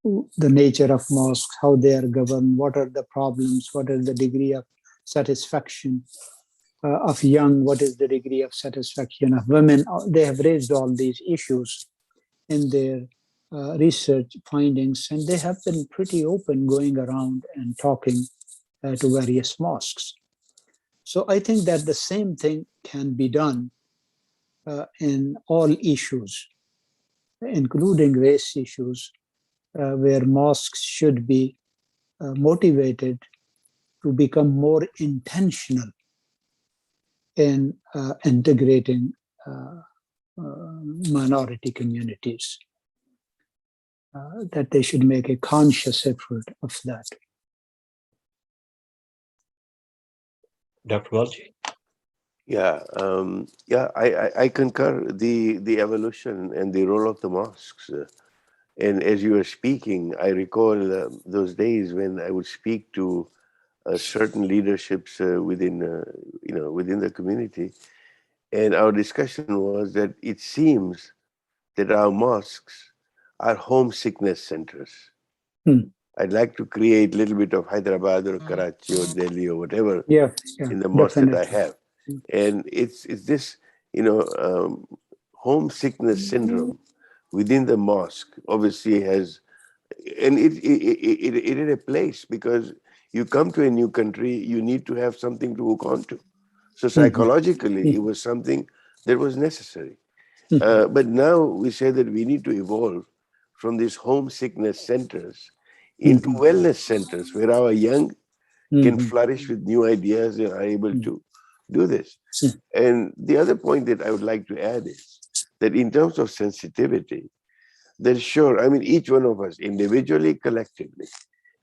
the nature of mosques, how they are governed, what are the problems, what is the degree of satisfaction of young, what is the degree of satisfaction of women. They have raised all these issues in their research findings, and they have been pretty open going around and talking to various mosques. So I think that the same thing can be done in all issues, including race issues, where mosques should be motivated to become more intentional in integrating minority communities, that they should make a conscious effort of that. Dr. Walji? Yeah, I concur the evolution and the role of the mosques. And as you were speaking, I recall those days when I would speak to certain leaderships within the community, and our discussion was that it seems that our mosques are homesickness centers. I'd like to create a little bit of Hyderabad or Karachi or Delhi or whatever in the mosque that I have. And it's this, homesickness syndrome within the mosque obviously has, and it had a place, because you come to a new country, you need to have something to hook on to. So psychologically, it was something that was necessary. But now we say that we need to evolve from these homesickness centers into wellness centers where our young can flourish with new ideas and are able to do this. And the other point that I would like to add is that in terms of sensitivity, that sure, I mean, each one of us individually, collectively,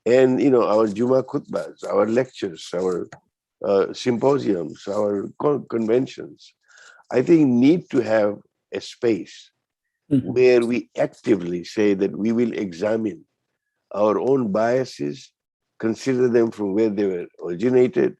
and our Juma khutbahs, our lectures, our symposiums, our conventions, I think need to have a space where we actively say that we will examine our own biases, consider them from where they were originated,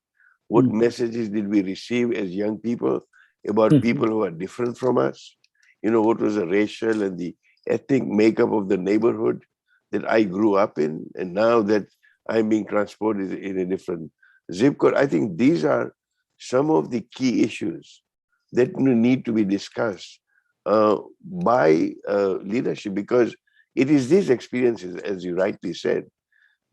what messages did we receive as young people about people who are different from us, what was the racial and the ethnic makeup of the neighborhood that I grew up in, and now that I'm being transported in a different zip code. I think these are some of the key issues that need to be discussed by leadership, because it is these experiences, as you rightly said,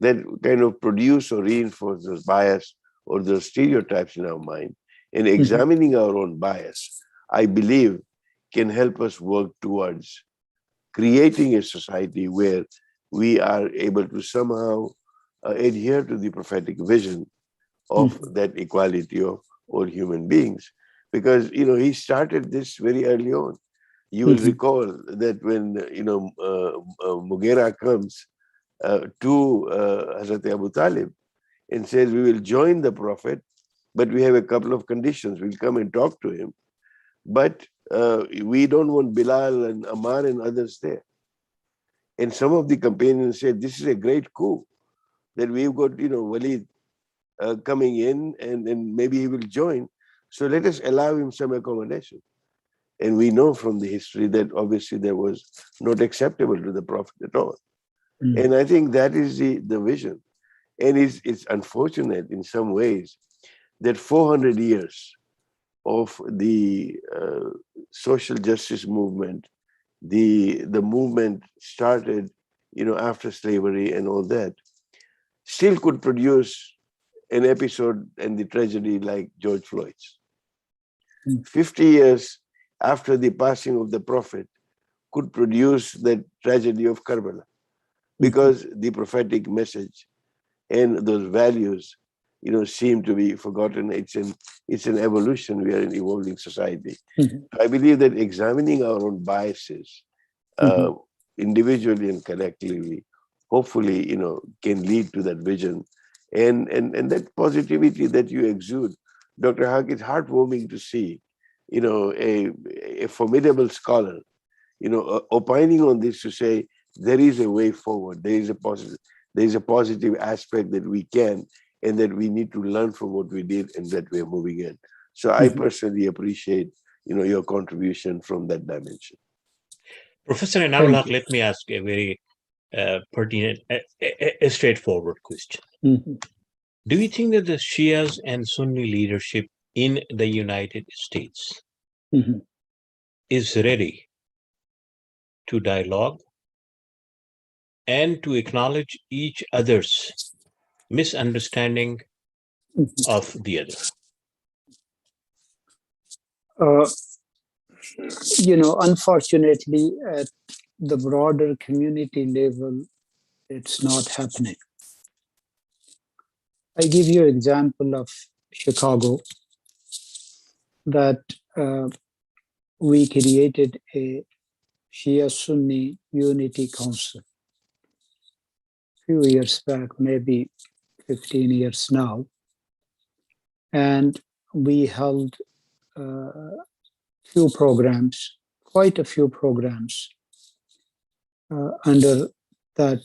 that kind of produce or reinforce those bias or those stereotypes in our mind. And examining our own bias, I believe, can help us work towards creating a society where we are able to somehow adhere to the prophetic vision of that equality of all human beings. Because, he started this very early on. You will recall that when, Mughera comes to Hazrat Abu Talib and says, we will join the Prophet, but we have a couple of conditions. We'll come and talk to him, but we don't want Bilal and Ammar and others there. And some of the companions said, this is a great coup that we've got, Walid coming in and maybe he will join. So let us allow him some accommodation. And we know from the history that obviously that was not acceptable to the Prophet at all. And I think that is the vision. And it's unfortunate in some ways that 400 years of the social justice movement, the movement started, after slavery and all that, still could produce an episode and the tragedy like George Floyd's. 50 years after the passing of the Prophet could produce the tragedy of Karbala, because the prophetic message and those values, seem to be forgotten. It's an evolution. We are an evolving society. I believe that examining our own biases, individually and collectively, hopefully, can lead to that vision and that positivity that you exude. Dr. Haque, it's heartwarming to see, a formidable scholar, opining on this to say there is a way forward. There is a positive aspect that we can, and that we need to learn from what we did and that we're moving in. So I personally appreciate, your contribution from that dimension. Professor Inamul, let me ask a very pertinent, a straightforward question. Do you think that the Shias and Sunni leadership in the United States is ready to dialogue and to acknowledge each other's misunderstanding of the other? Unfortunately, at the broader community level, it's not happening. I give you an example of Chicago, that we created a Shia Sunni Unity Council a few years back, maybe 15 years now. And we held quite a few programs under that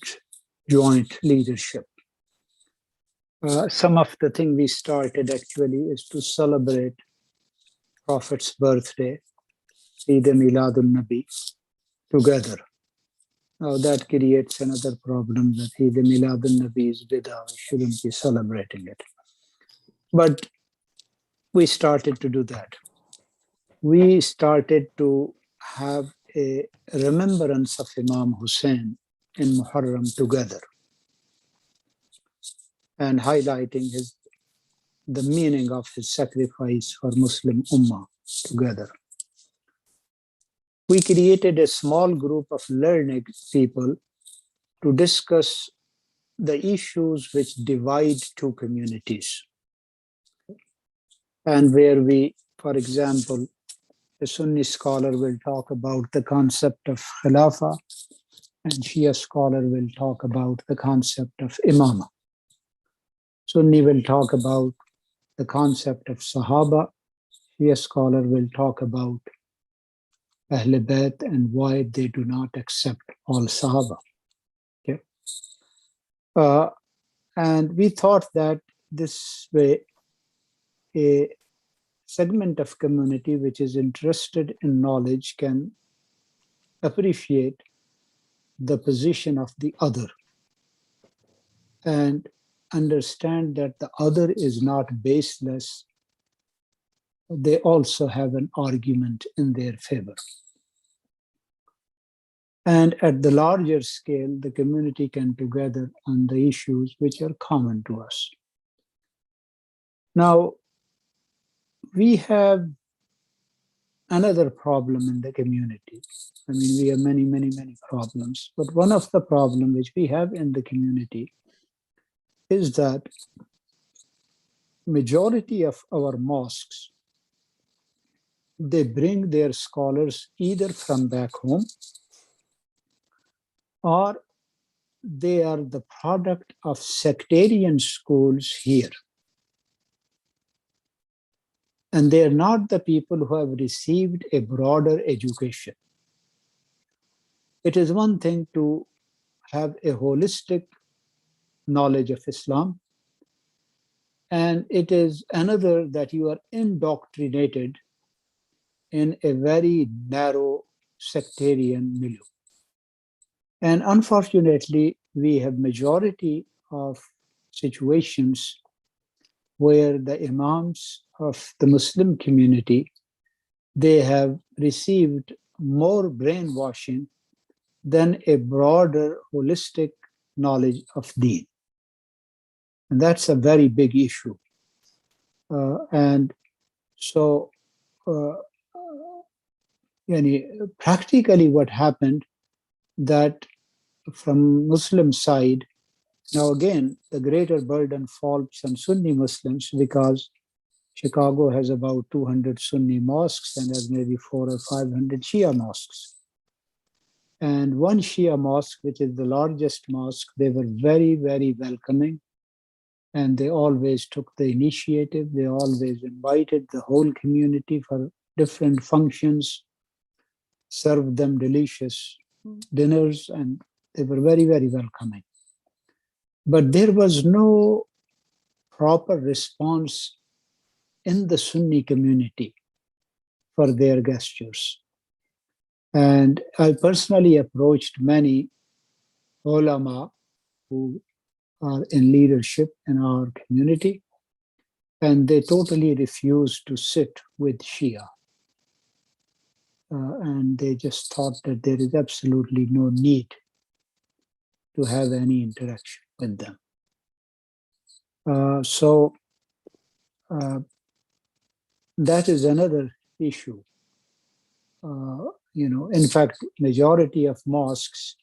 joint leadership. Some of the things we started actually is to celebrate Prophet's birthday, Eid Miladun Nabi, together. Now that creates another problem, that Eid Miladun Nabi is bid'ah, we shouldn't be celebrating it. But we started to do that. We started to have a remembrance of Imam Hussein in Muharram together, and highlighting the meaning of his sacrifice for Muslim Ummah together. We created a small group of learned people to discuss the issues which divide two communities. And where we, for example, a Sunni scholar will talk about the concept of Khilafah, and Shia scholar will talk about the concept of Imamah. Sunni will talk about the concept of Sahaba. Shia scholar will talk about Ahl Bayt and why they do not accept all Sahaba. Okay? And we thought that this way, a segment of community which is interested in knowledge can appreciate the position of the other and understand that the other is not baseless. They also have an argument in their favor. And at the larger scale, the community can together on the issues which are common to us. Now, we have another problem in the community. I mean, we have many, many, many problems. But one of the problems which we have in the community is that majority of our mosques, they bring their scholars either from back home or they are the product of sectarian schools here. And they are not the people who have received a broader education. It is one thing to have a holistic knowledge of Islam, and it is another that you are indoctrinated in a very narrow sectarian milieu. And unfortunately, we have majority of situations where the imams of the Muslim community, they have received more brainwashing than a broader holistic knowledge of deen. And that's a very big issue. And so, practically what happened that from Muslim side, now again, the greater burden falls on Sunni Muslims because Chicago has about 200 Sunni mosques and has maybe 400 or 500 Shia mosques. And one Shia mosque, which is the largest mosque, they were very, very welcoming. And they always took the initiative. They always invited the whole community for different functions, served them delicious dinners, and they were very, very welcoming. But there was no proper response in the Sunni community for their gestures. And I personally approached many ulama who are in leadership in our community, and they totally refused to sit with Shia. And they just thought that there is absolutely no need to have any interaction with them. So that is another issue. In fact, majority of mosques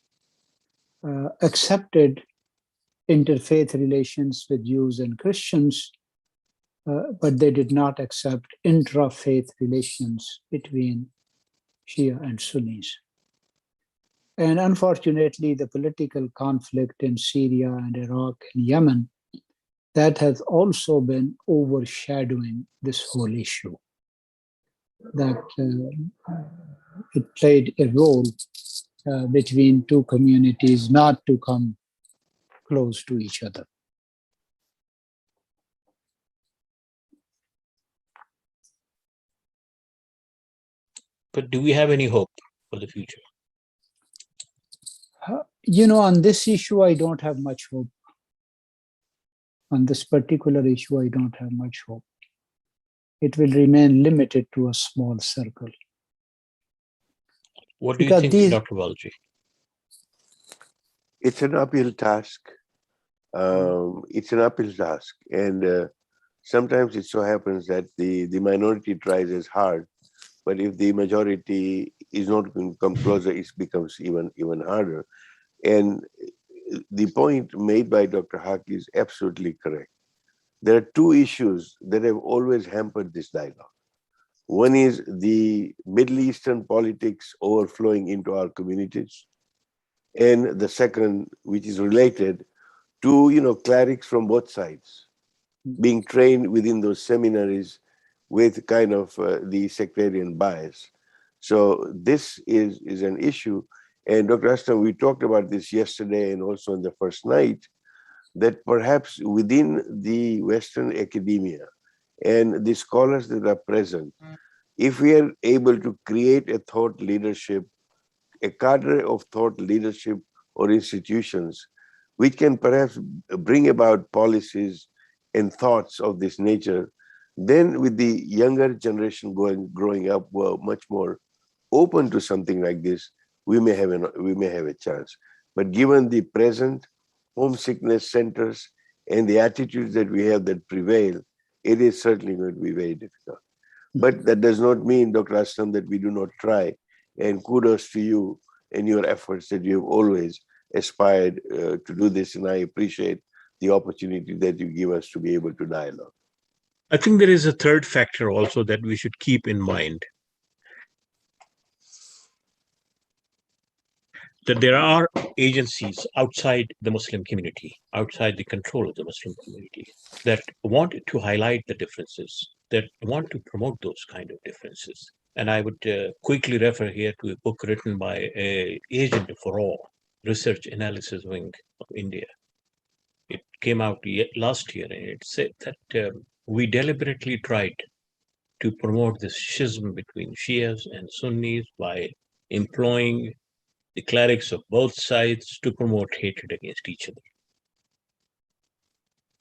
accepted interfaith relations with Jews and Christians, but they did not accept intra-faith relations between Shia and Sunnis. And unfortunately, the political conflict in Syria and Iraq and Yemen, that has also been overshadowing this whole issue. That it played a role between two communities not to come close to each other. But do we have any hope for the future? On this issue, I don't have much hope. On this particular issue, I don't have much hope. It will remain limited to a small circle. What do you think, Dr. Walji? It's an uphill task. And sometimes it so happens that the minority tries as hard, but if the majority is not going to come closer, it becomes even harder. And the point made by Dr. Haque is absolutely correct. There are two issues that have always hampered this dialogue. One is the Middle Eastern politics overflowing into our communities. And the second, which is related to, clerics from both sides being trained within those seminaries with kind of the sectarian bias. So this is an issue. And Dr. Aslam, we talked about this yesterday and also on the first night, that perhaps within the Western academia and the scholars that are present, if we are able to create a thought leadership, a cadre of thought leadership or institutions, which can perhaps bring about policies and thoughts of this nature, then with the younger generation growing up much more open to something like this, we may have a chance. But given the present homesickness centers and the attitudes that we have that prevail, it is certainly going to be very difficult. But that does not mean, Dr. Aslam, that we do not try. And kudos to you and your efforts that you have always aspired to do this. And I appreciate the opportunity that you give us to be able to dialogue. I think there is a third factor also that we should keep in mind. That there are agencies outside the Muslim community, outside the control of the Muslim community, that want to highlight the differences, that want to promote those kind of differences. And I would quickly refer here to a book written by an agent for all, Research Analysis Wing of India. It came out last year, and it said that we deliberately tried to promote this schism between Shias and Sunnis by employing the clerics of both sides to promote hatred against each other.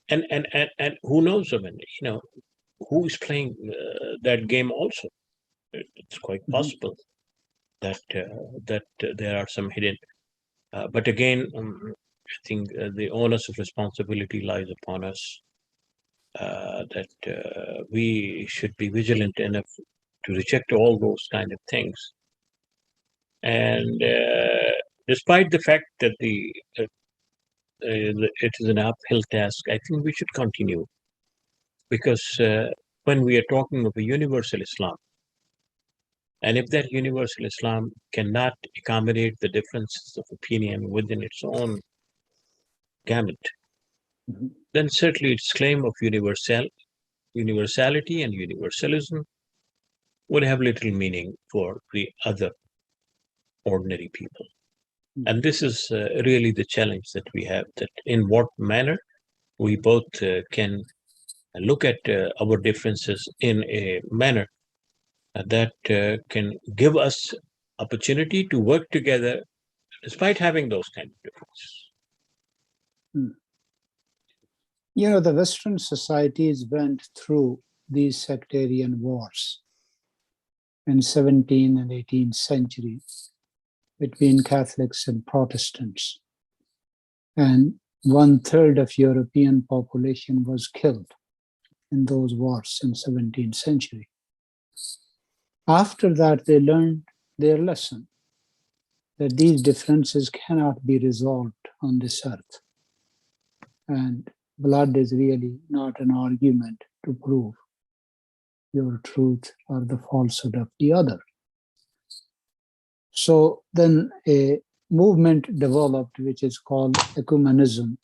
And who knows? I mean, who is playing that game also? It's quite possible that there are some hidden. But again, I think the onus of responsibility lies upon us. That we should be vigilant enough to reject all those kind of things. And despite the fact that it is an uphill task, I think we should continue, because when we are talking of a universal Islam, and if that universal Islam cannot accommodate the differences of opinion within its own gamut, then certainly its claim of universality and universalism would have little meaning for the other ordinary people. And this is really the challenge that we have, that in what manner we both can look at our differences in a manner that can give us opportunity to work together despite having those kind of differences. The Western societies went through these sectarian wars in 17th and 18th century between Catholics and Protestants. And 1/3 of European population was killed in those wars in 17th century. After that, they learned their lesson, that these differences cannot be resolved on this earth. And blood is really not an argument to prove your truth or the falsehood of the other. So then a movement developed which is called Ecumenism,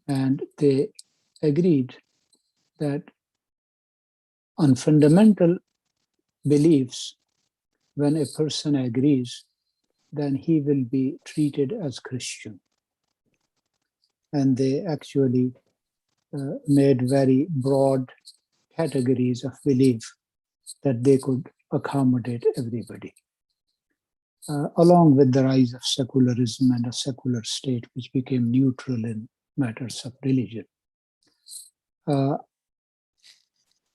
and they agreed that on fundamental beliefs, when a person agrees, then he will be treated as Christian. And they actually made very broad categories of belief that they could accommodate everybody. Along with the rise of secularism and a secular state which became neutral in matters of religion.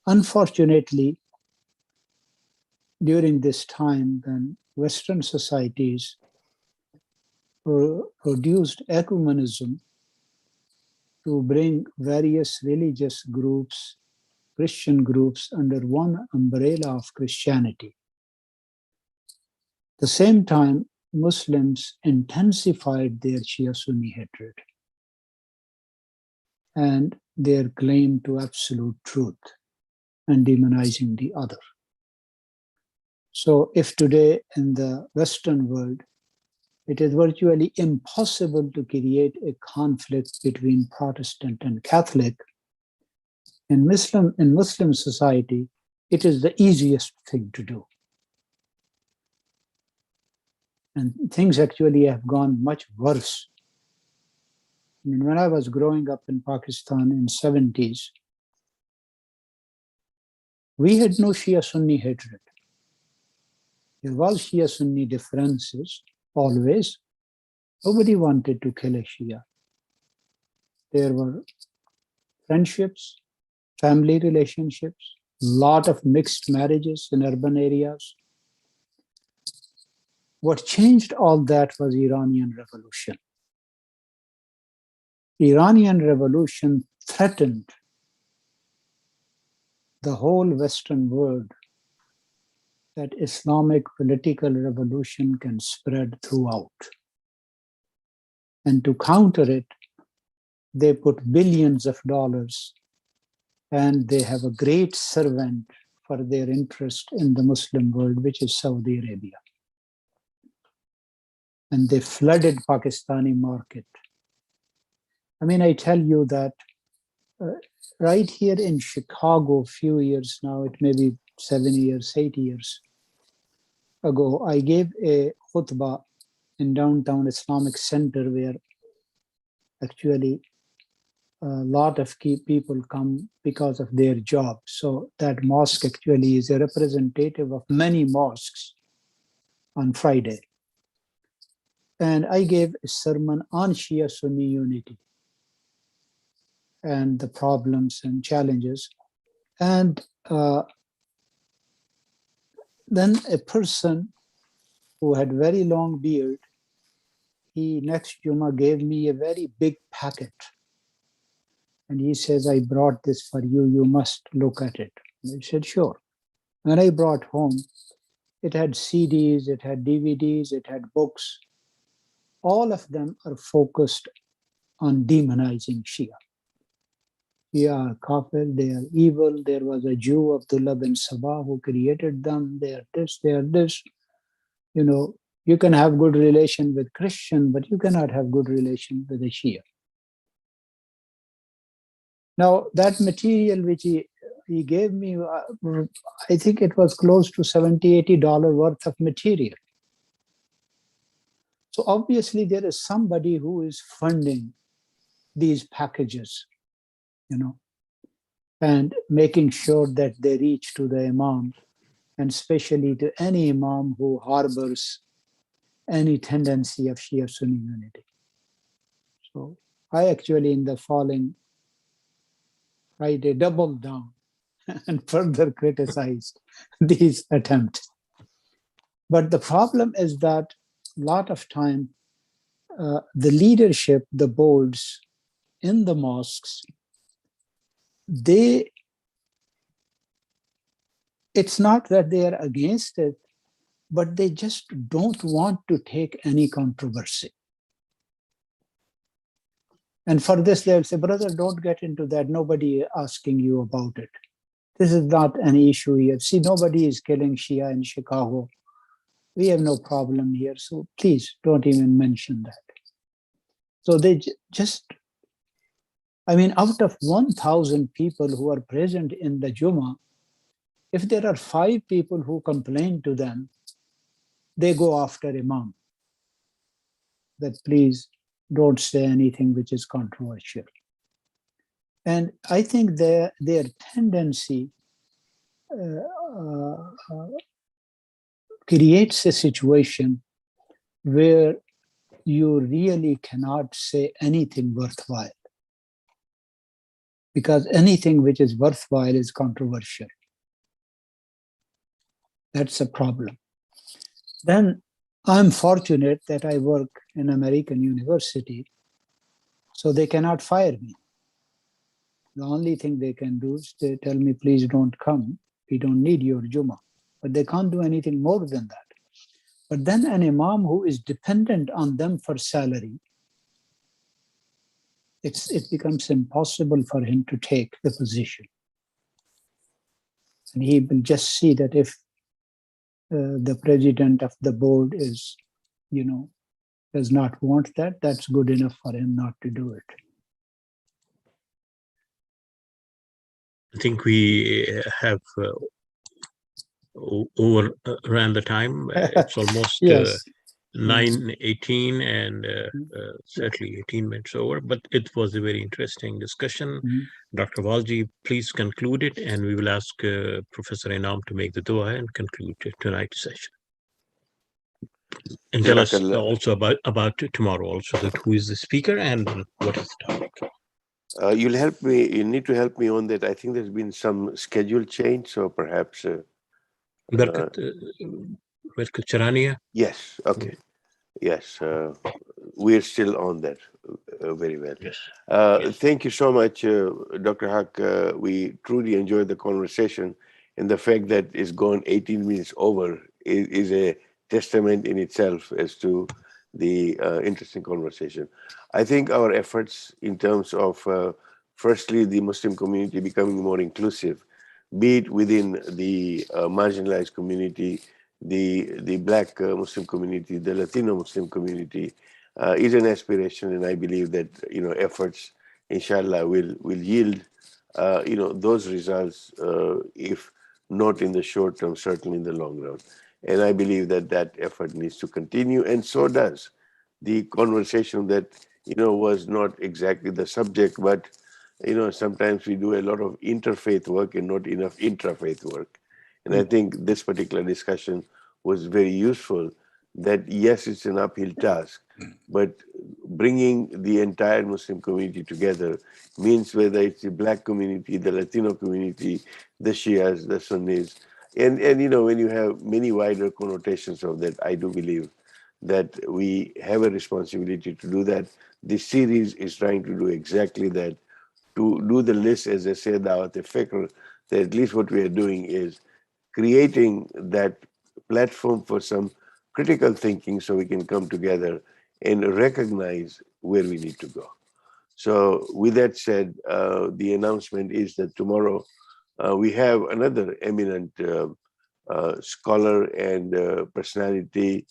Unfortunately, during this time, when Western societies produced ecumenism to bring various religious groups, Christian groups, under one umbrella of Christianity. At the same time, Muslims intensified their Shia-Sunni hatred and their claim to absolute truth and demonizing the other. So if today in the Western world, it is virtually impossible to create a conflict between Protestant and Catholic, in Muslim society, it is the easiest thing to do. And things actually have gone much worse. I mean, when I was growing up in Pakistan in 70s, we had no Shia-Sunni hatred. There was Shia-Sunni differences, always. Nobody wanted to kill a Shia. There were friendships, family relationships, lot of mixed marriages in urban areas. What changed all that was Iranian Revolution. Iranian Revolution threatened the whole Western world that Islamic political revolution can spread throughout. And to counter it, they put billions of dollars, and they have a great servant for their interest in the Muslim world, which is Saudi Arabia. And they flooded Pakistani market. I mean, I tell you that right here in Chicago, a few years now, it may be 7 years, 8 years ago, I gave a khutbah in downtown Islamic Center, where actually a lot of key people come because of their job. So that mosque actually is a representative of many mosques on Friday. And I gave a sermon on Shia Sunni unity and the problems and challenges. And then a person who had very long beard, he next Jummah gave me a very big packet. And he says, I brought this for you, you must look at it. And I said, sure. When I brought home, it had CDs, it had DVDs, it had books. All of them are focused on demonizing Shia. They are kafir, they are evil. There was a Jew, Abdullah bin Sabah, who created them. They are this, they are this. You know, you can have good relation with Christian, but you cannot have good relation with a Shia. Now, that material which he gave me, I think it was close to $70, $80 worth of material. So obviously there is somebody who is funding these packages, you know, and making sure that they reach to the imam, and especially to any imam who harbors any tendency of Shia Sunni unity. So I actually, in the following Friday, doubled down and further criticized these attempts. But the problem is that a lot of time, the leadership, the boards in the mosques, it's not that they are against it, but they just don't want to take any controversy. And for this, they'll say, brother, don't get into that. Nobody asking you about it. This is not an issue here. See, nobody is killing Shia in Chicago. We have no problem here. So please don't even mention that. So they just, I mean, out of 1,000 people who are present in the Jummah, if there are 5 people who complain to them, they go after Imam, that please don't say anything which is controversial. And I think their tendency creates a situation where you really cannot say anything worthwhile, because anything which is worthwhile is controversial. That's a problem. Then I'm fortunate that I work in American university, so they cannot fire me. The only thing they can do is they tell me, please don't come. We don't need your Jummah. But they can't do anything more than that. But then an imam who is dependent on them for salary, it becomes impossible for him to take the position. And he will just see that if the president of the board is, you know, does not want that, that's good enough for him not to do it. I think we have overran the time. It's almost Yes. 9:18 and certainly 18 minutes over, but it was a very interesting discussion. Dr. Walji, please conclude it, and we will ask Professor Inam to make the dua and conclude tonight's session. And tell us also about tomorrow also, that who is the speaker and what is the topic. You'll help me. You need to help me on that. I think there's been some schedule change, so perhaps. Barkat Charania? Yes. Okay. Yes. We're still on that. Very well. Yes. Thank you so much, Dr. Haque. We truly enjoyed the conversation, and the fact that it's gone 18 minutes over is a testament in itself as to the interesting conversation. I think our efforts in terms of, firstly, the Muslim community becoming more inclusive, be it within the marginalized community, the Black Muslim community, the Latino Muslim community, is an aspiration, and I believe that efforts, inshallah, will yield those results, if not in the short term, certainly in the long run. And I believe that that effort needs to continue, and so does the conversation that, was not exactly the subject, but, sometimes we do a lot of interfaith work and not enough intrafaith work. And I think this particular discussion was very useful, that yes, it's an uphill task, but bringing the entire Muslim community together means whether it's the Black community, the Latino community, the Shias, the Sunnis, and when you have many wider connotations of that, I do believe that we have a responsibility to do that. This series is trying to do exactly that, to do the list, as I said, Dawat al-Fikr, that at least what we are doing is creating that platform for some critical thinking so we can come together and recognize where we need to go. So with that said, the announcement is that tomorrow we have another eminent scholar and personality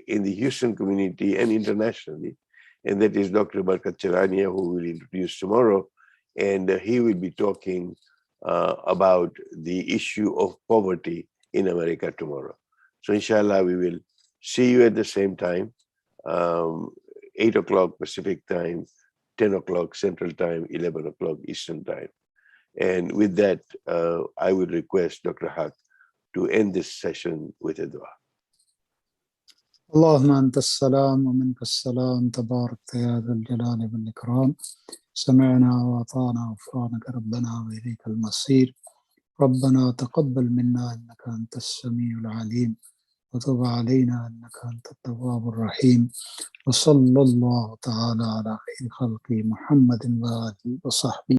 in the Houston community and internationally, and that is Dr. Barkat Charania, who will introduce tomorrow, and he will be talking about the issue of poverty in America tomorrow. So inshallah, we will see you at the same time, 8 o'clock Pacific time, 10 o'clock Central time, 11 o'clock Eastern time. And with that, I would request Dr. Haque to end this session with a dua. اللهم أنت السلام ومنك السلام تبارك يا ذا الجلال والإكرام سمعنا وأطعنا غفرانك ربنا وإليك المصير ربنا تقبل منا إنك أنت السميع العليم وتب علينا إنك أنت التواب الرحيم وصلى الله تعالى على خير خلقه محمد وآله وصحبه